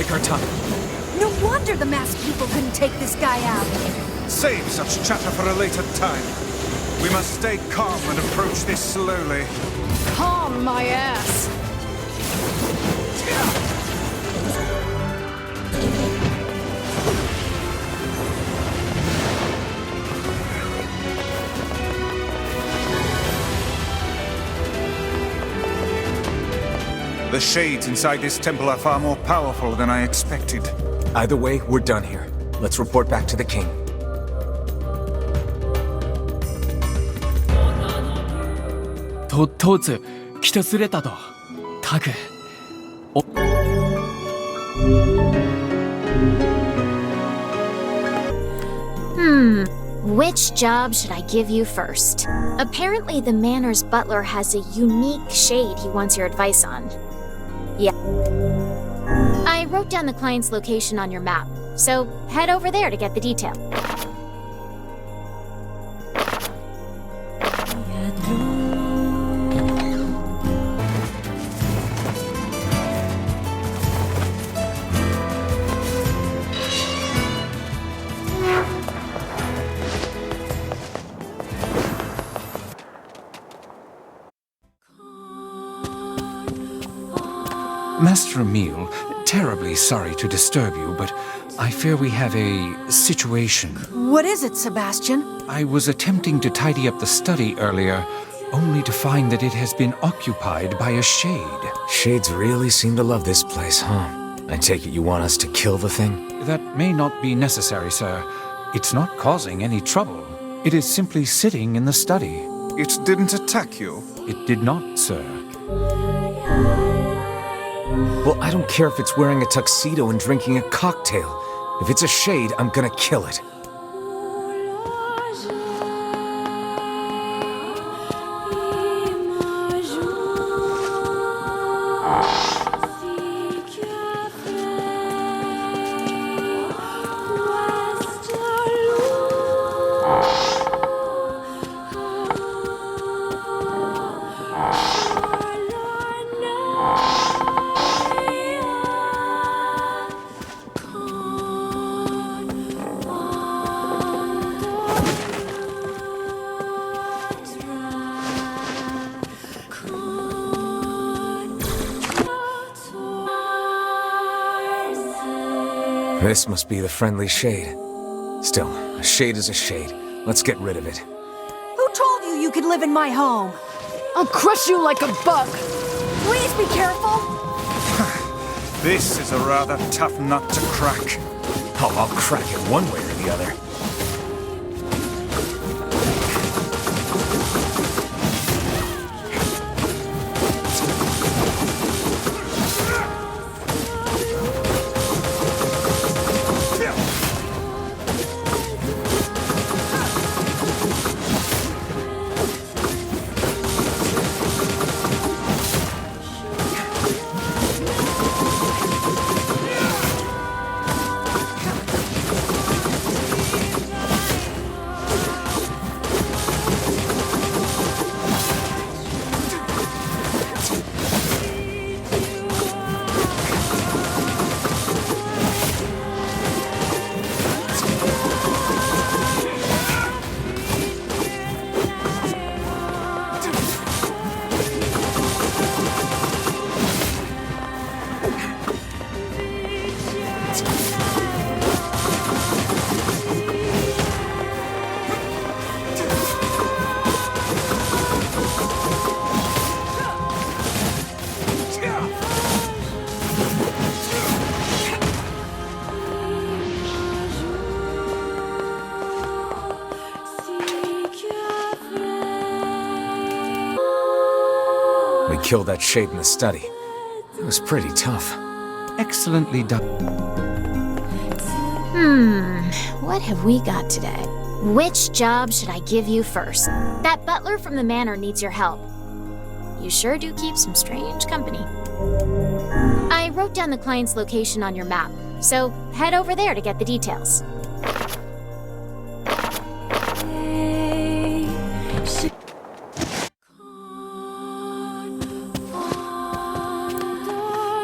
take our time. No wonder the masked people couldn't take this guy out. Save such chatter for a later time. We must stay calm and approach this slowly. Calm my ass. The shades inside this temple are far more powerful than I expected. Either way, we're done here. Let's report back to the king. 도토즈, 키타스레타도. 타그. Which job should I give you first? Apparently the manor's butler has a unique shade he wants your advice on. Yeah. I wrote down the client's location on your map, so head over there to get the detail. Master Emile, terribly sorry to disturb you, but I fear we have a situation. What is it, Sebastian? I was attempting to tidy up the study earlier, only to find that it has been occupied by a shade. Shades really seem to love this place, huh? I take it you want us to kill the thing? That may not be necessary, sir. It's not causing any trouble. It is simply sitting in the study. It didn't attack you? It did not, sir. Well, I don't care if it's wearing a tuxedo and drinking a cocktail. If it's a shade, I'm gonna kill it. This must be the friendly shade. Still, a shade is a shade. Let's get rid of it. Who told you you could live in my home? I'll crush you like a bug. Please be careful. This is a rather tough nut to crack. Oh, I'll crack it one way or the other. We killed that shade in the study. It was pretty tough. Excellently done. What have we got today? Which job should I give you first? That butler from the manor needs your help. You sure do keep some strange company. I wrote down the client's location on your map, so head over there to get the details.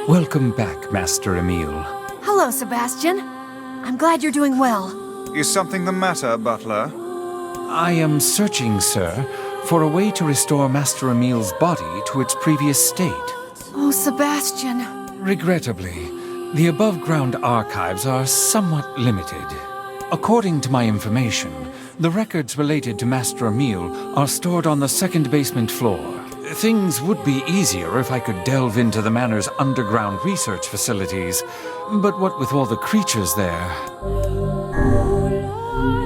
Welcome back, Master Emile. Hello, Sebastian. I'm glad you're doing well. Is something the matter, butler? I am searching, sir, for a way to restore Master Emil's body to its previous state. Oh, Sebastian. Regrettably, the above-ground archives are somewhat limited. According to my information, the records related to Master Emil are stored on the second basement floor. Things would be easier if I could delve into the manor's underground research facilities, but what with all the creatures there...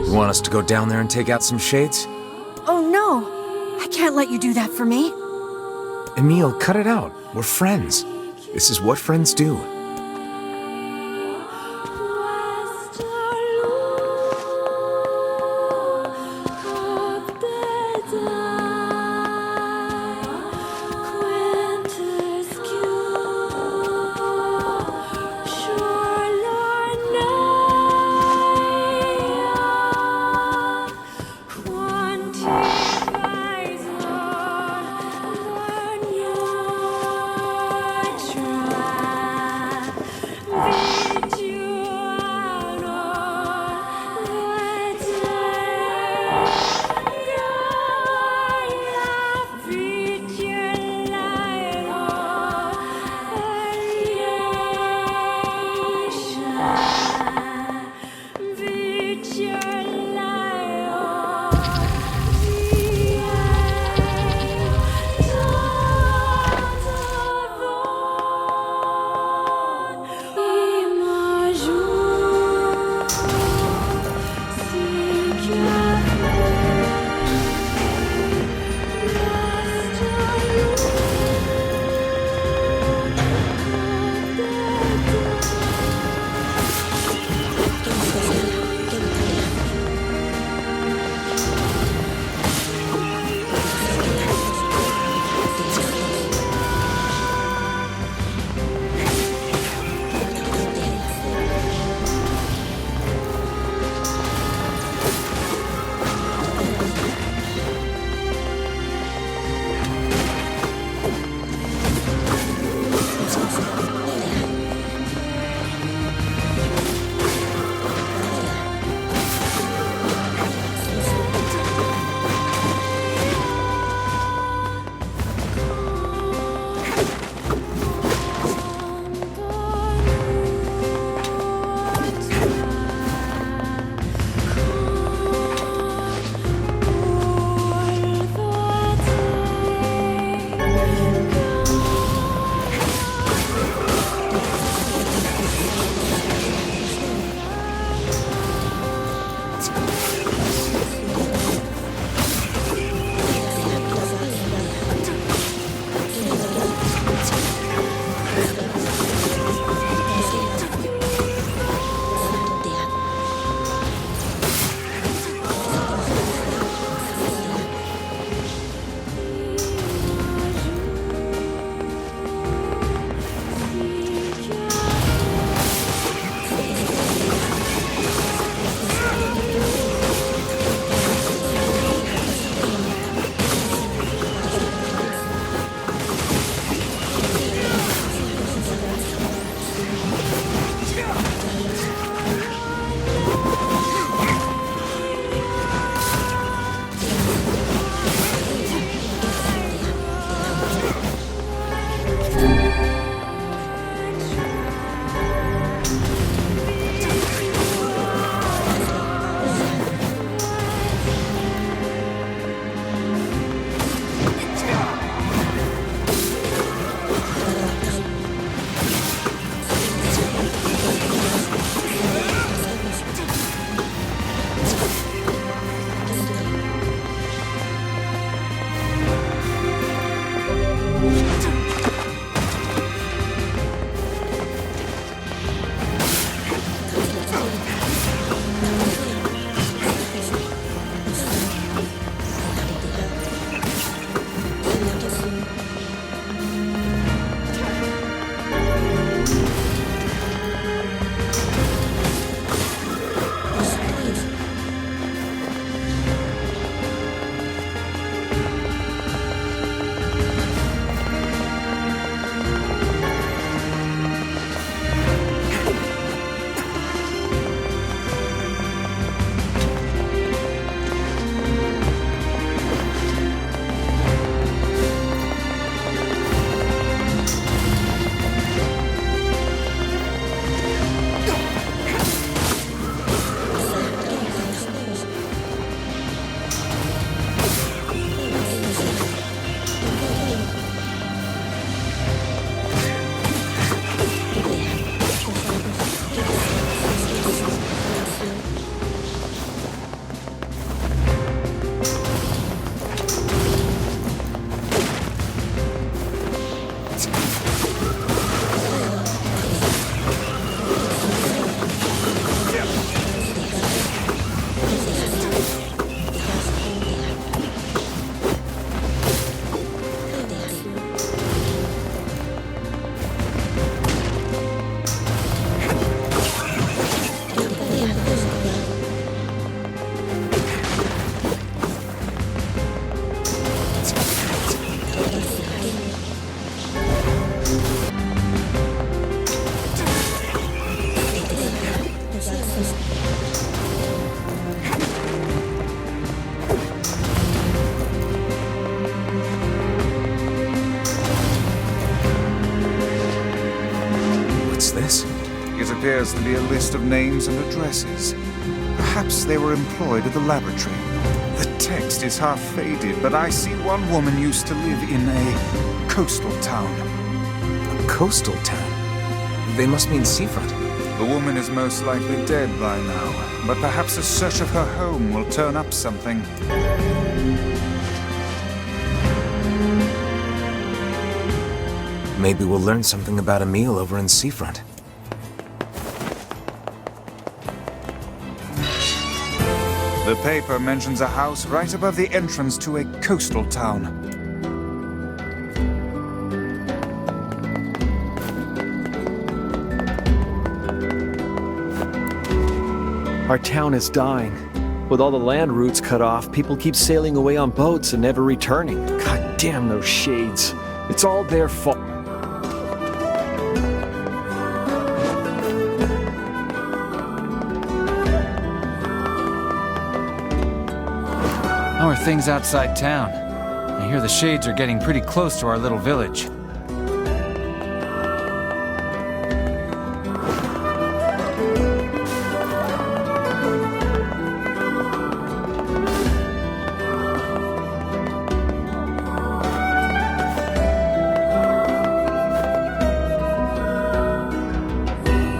You want us to go down there and take out some shades? Oh, no. I can't let you do that for me. Emil, cut it out. We're friends. This is what friends do. this? It appears to be a list of names and addresses. Perhaps they were employed at the laboratory. The text is half faded, but I see one woman used to live in a coastal town. A coastal town? They must mean seafront. The woman is most likely dead by now, but perhaps a search of her home will turn up something. Maybe we'll learn something about Emil over in seafront. The paper mentions a house right above the entrance to a coastal town. Our town is dying. With all the land routes cut off, people keep sailing away on boats and never returning. God damn those shades. It's all their fault. How are things outside town? I hear the shades are getting pretty close to our little village.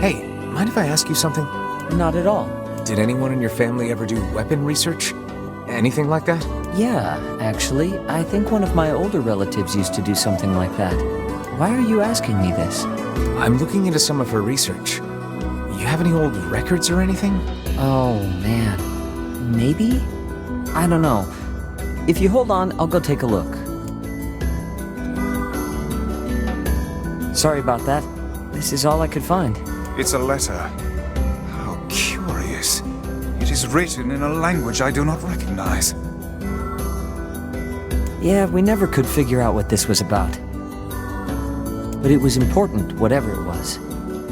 Hey, mind if I ask you something? Not at all. Did anyone in your family ever do weapon research? Anything like that? Yeah, actually, I think one of my older relatives used to do something like that. Why are you asking me this? I'm looking into some of her research. You have any old records or anything? Oh, man. Maybe? I don't know. If you hold on, I'll go take a look. Sorry about that. This is all I could find. It's a letter. How curious. It is written in a language I do not recognize. Yeah, we never could figure out what this was about. But it was important, whatever it was.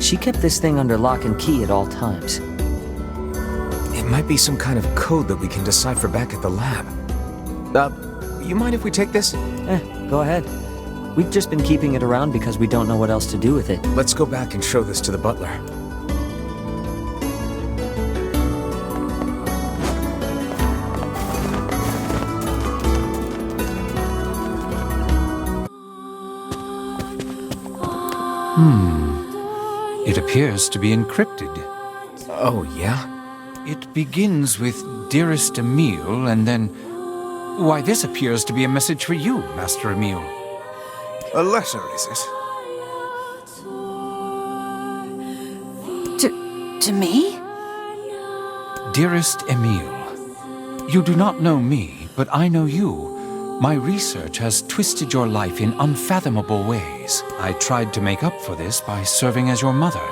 She kept this thing under lock and key at all times. It might be some kind of code that we can decipher back at the lab. You mind if we take this? Go ahead. We've just been keeping it around because we don't know what else to do with it. Let's go back and show this to the butler. It appears to be encrypted. Oh, yeah? It begins with Dearest Emil, and then... Why, this appears to be a message for you, Master Emil. A letter, is it? To me? Dearest Emil, you do not know me, but I know you. My research has twisted your life in unfathomable ways. I tried to make up for this by serving as your mother.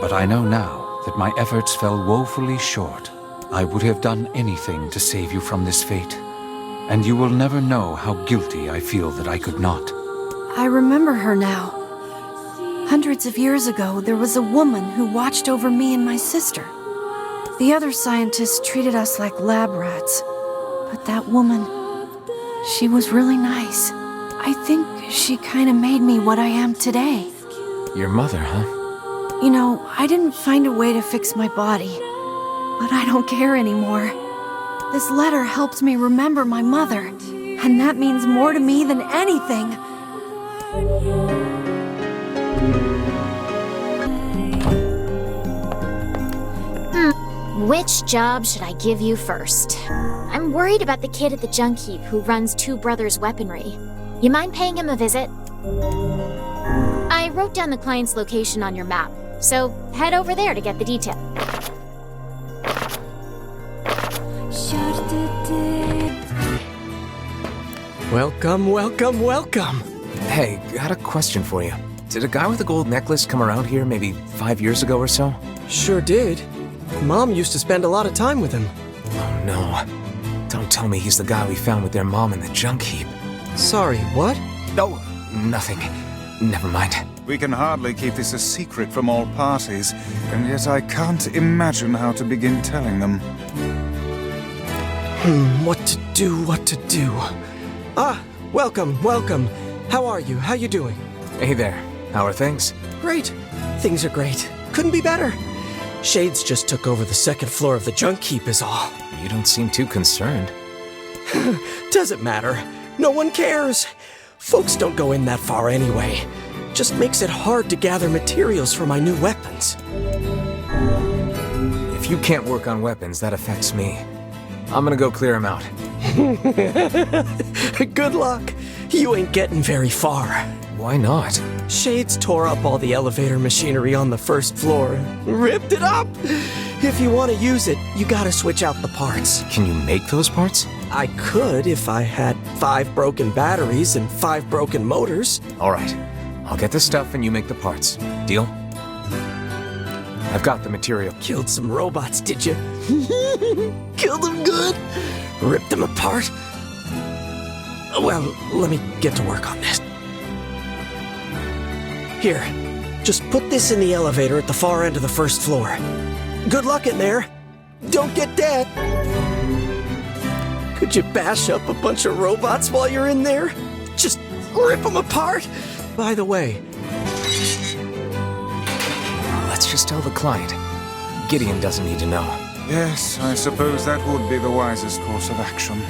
But I know now that my efforts fell woefully short. I would have done anything to save you from this fate. And you will never know how guilty I feel that I could not. I remember her now. Hundreds of years ago, there was a woman who watched over me and my sister. The other scientists treated us like lab rats. But that woman, she was really nice. I think she kind of made me what I am today. Your mother, huh? You know, I didn't find a way to fix my body. But I don't care anymore. This letter helped me remember my mother. And that means more to me than anything. Which job should I give you first? I'm worried about the kid at the junk heap who runs Two Brothers Weaponry. You mind paying him a visit? I wrote down the client's location on your map, so head over there to get the detail. Welcome, welcome, welcome! Hey, got a question for you. Did a guy with a gold necklace come around here maybe 5 years ago or so? Sure did. Mom used to spend a lot of time with him. Oh no. Don't tell me he's the guy we found with their mom in the junk heap. Sorry, what? Oh, nothing. Never mind. We can hardly keep this a secret from all parties, and yet I can't imagine how to begin telling them. What to do? Ah, welcome, welcome. How are you? How you doing? Hey there. How are things? great. Things are great. Couldn't be better. Shades just took over the second floor of the junk heap is all. You don't seem too concerned. Doesn't matter. No one cares. Folks don't go in that far anyway. Just makes it hard to gather materials for my new weapons. If you can't work on weapons, that affects me. I'm gonna go clear them out. Good luck. You ain't getting very far. Why not? Shades tore up all the elevator machinery on the first floor. Ripped it up! If you want to use it, you gotta switch out the parts. Can you make those parts? I could if I had 5 broken batteries and 5 broken motors. Alright, I'll get the stuff and you make the parts. Deal? I've got the material. Killed some robots, did you? Killed them good? Ripped them apart? Well, let me get to work on this. Here, just put this in the elevator at the far end of the first floor. Good luck in there. Don't get dead. Could you bash up a bunch of robots while you're in there? Just rip them apart? By the way, let's just tell the client. Gideon doesn't need to know. Yes, I suppose that would be the wisest course of action.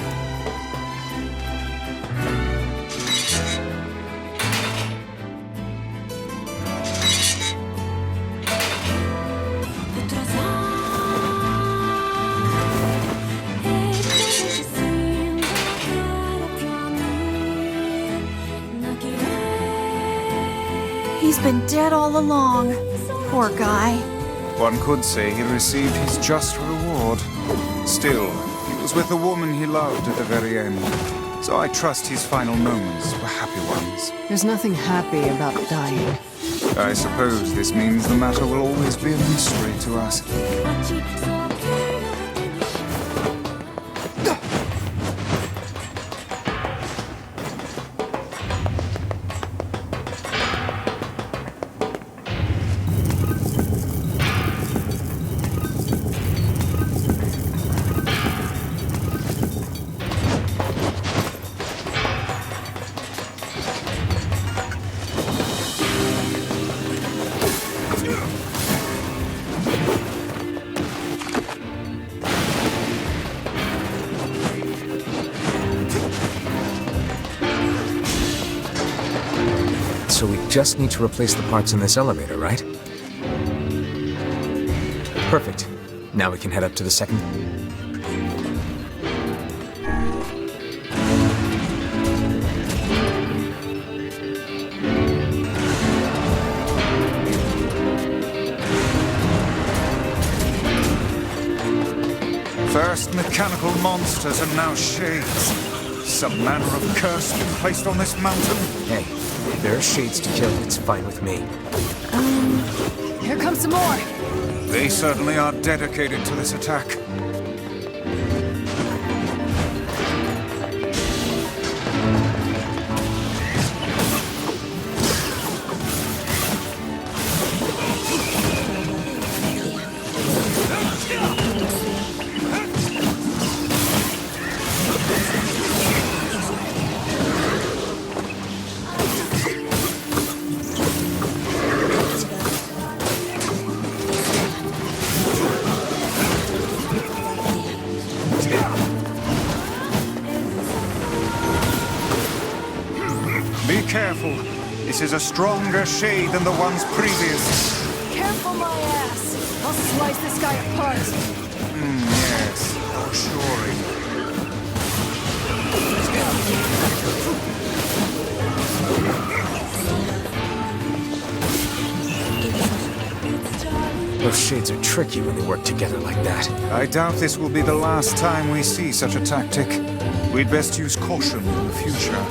He's been dead all along. Poor guy. One could say he received his just reward. Still, he was with the woman he loved at the very end. So I trust his final moments were happy ones. There's nothing happy about dying. I suppose this means the matter will always be a mystery to us. So we just need to replace the parts in this elevator, right? Perfect. Now we can head up to the second... First mechanical monsters and now shades. Some manner of curse been placed on this mountain? Hey, if there are shades to kill, it's fine with me. Here comes some more. They certainly are dedicated to this attack. Be careful. This is a stronger shade than the ones previous. Careful, my ass. I'll slice this guy apart. Yes, assuring. Those shades are tricky when they work together like that. I doubt this will be the last time we see such a tactic. We'd best use caution in the future.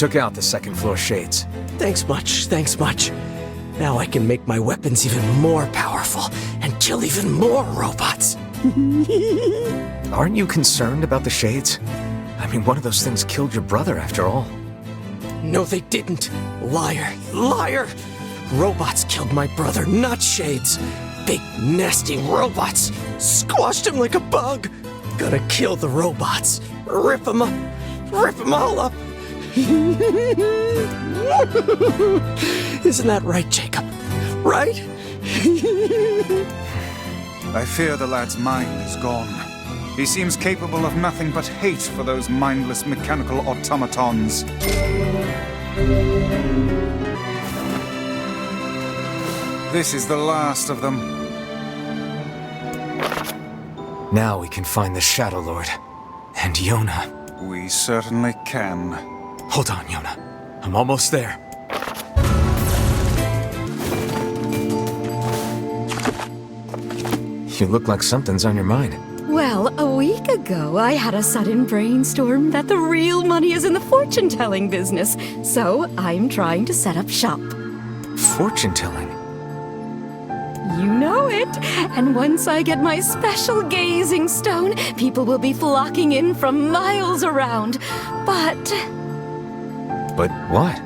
took out the second floor shades. Thanks much, thanks much. Now I can make my weapons even more powerful and kill even more robots. Aren't you concerned about the shades? I mean, one of those things killed your brother after all. No, they didn't. Liar, liar! Robots killed my brother, not shades. Big, nasty robots. Squashed him like a bug. Gonna kill the robots. Rip them up. Rip them all up. Isn't that right, Jacob? Right? I fear the lad's mind is gone. He seems capable of nothing but hate for those mindless mechanical automatons. This is the last of them. Now we can find the Shadow Lord. And Yona. We certainly can. Hold on, Yona. I'm almost there. You look like something's on your mind. Well, a week ago, I had a sudden brainstorm that the real money is in the fortune-telling business. So I'm trying to set up shop. Fortune-telling? You know it. And once I get my special gazing stone, people will be flocking in from miles around. But what?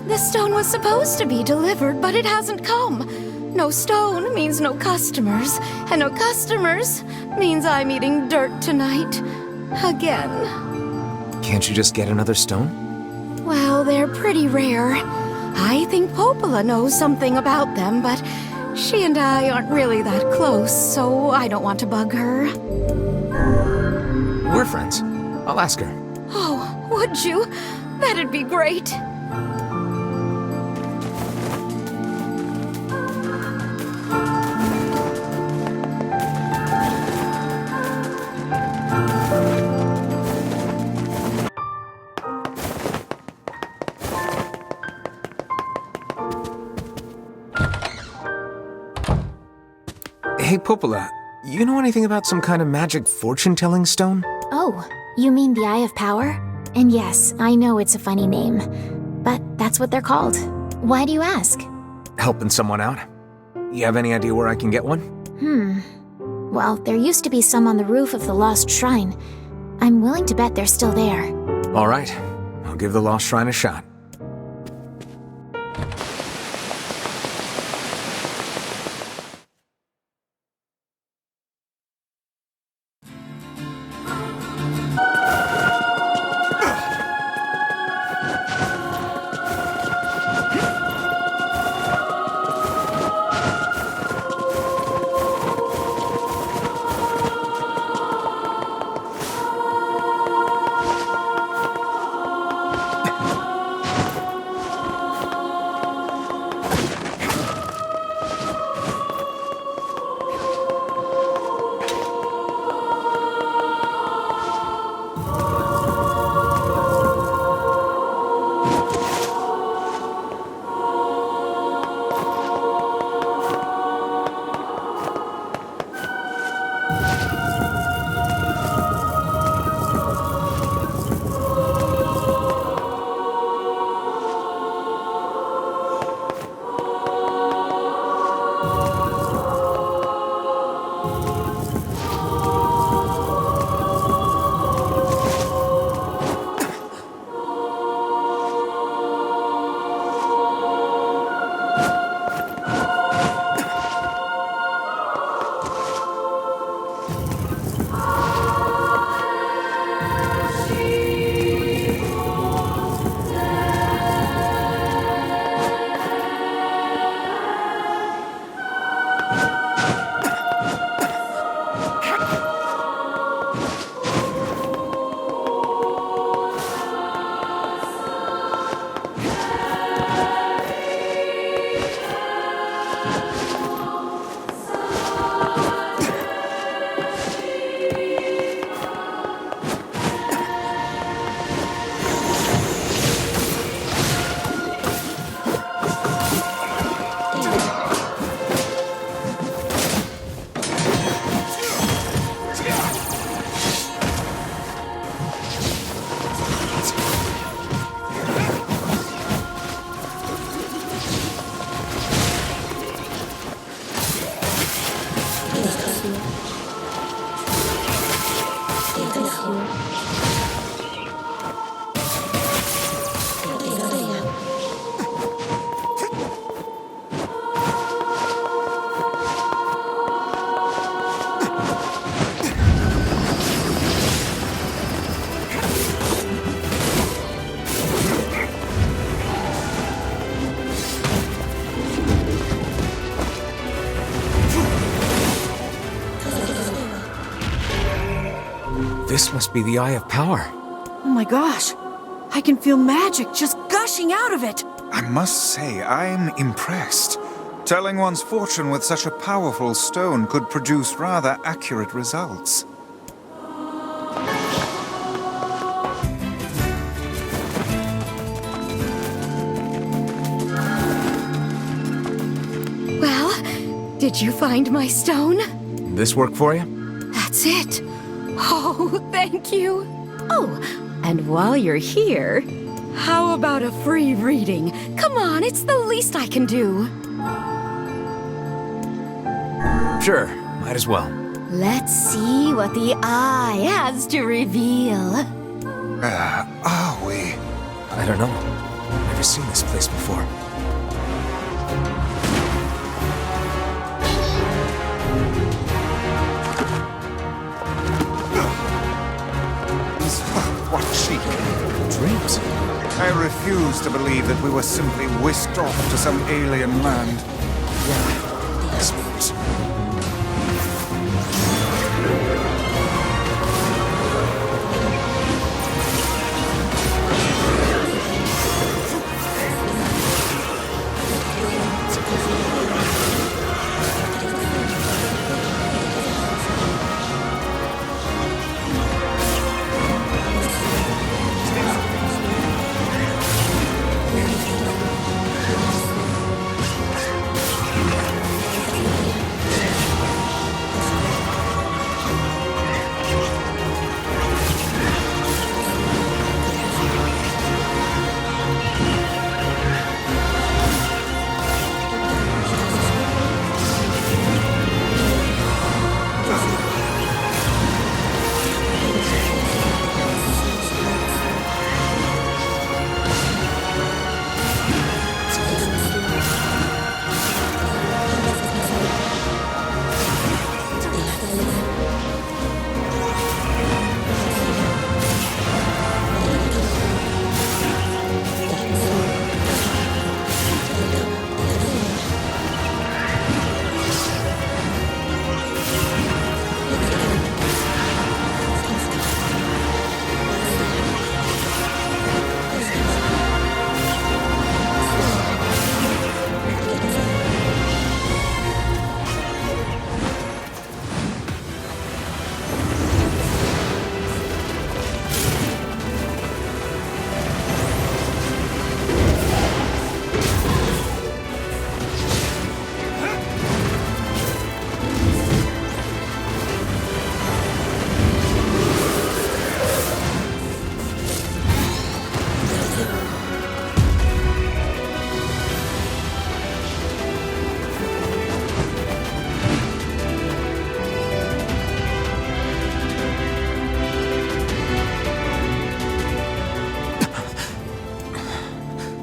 the stone was supposed to be delivered, but it hasn't come. No stone means no customers, and no customers means I'm eating dirt tonight. Again. Can't you just get another stone? Well, they're pretty rare. I think Popola knows something about them, but she and I aren't really that close, so I don't want to bug her. We're friends. I'll ask her. Oh, would you? That'd be great. Hey, Popola, you know anything about some kind of magic fortune-telling stone? Oh, you mean the Eye of Power? And yes, I know it's a funny name, but that's what they're called. Why do you ask? Helping someone out? You have any idea where I can get one? Well, there used to be some on the roof of the Lost Shrine. I'm willing to bet they're still there. All right, I'll give the Lost Shrine a shot. This must be the Eye of Power. Oh my gosh. I can feel magic just gushing out of it. I must say, I'm impressed. Telling one's fortune with such a powerful stone could produce rather accurate results. Well, did you find my stone? This work for you? That's it. Oh, thank you. Oh, and while you're here, how about a free reading? Come on, it's the least I can do. Sure, might as well. Let's see what the eye has to reveal. Are we? I don't know. Never seen this place before. What cheek. Dreams. I refuse to believe that we were simply whisked off to some alien land. Yeah, I suppose.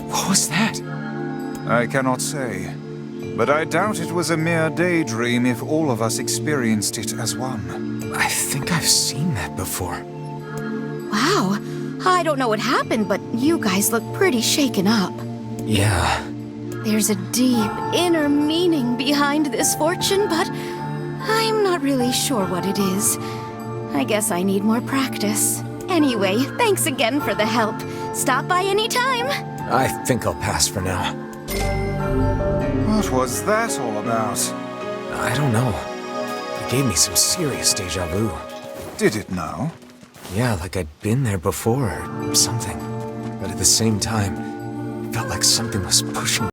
What was that? I cannot say. But I doubt it was a mere daydream if all of us experienced it as one. I think I've seen that before. Wow. I don't know what happened, but you guys look pretty shaken up. Yeah. There's a deep inner meaning behind this fortune, but I'm not really sure what it is. I guess I need more practice. Anyway, thanks again for the help. Stop by any time. I think I'll pass for now. What was that all about? I don't know. It gave me some serious deja vu. Did it now? Yeah, like I'd been there before or something. But at the same time, it felt like something was pushing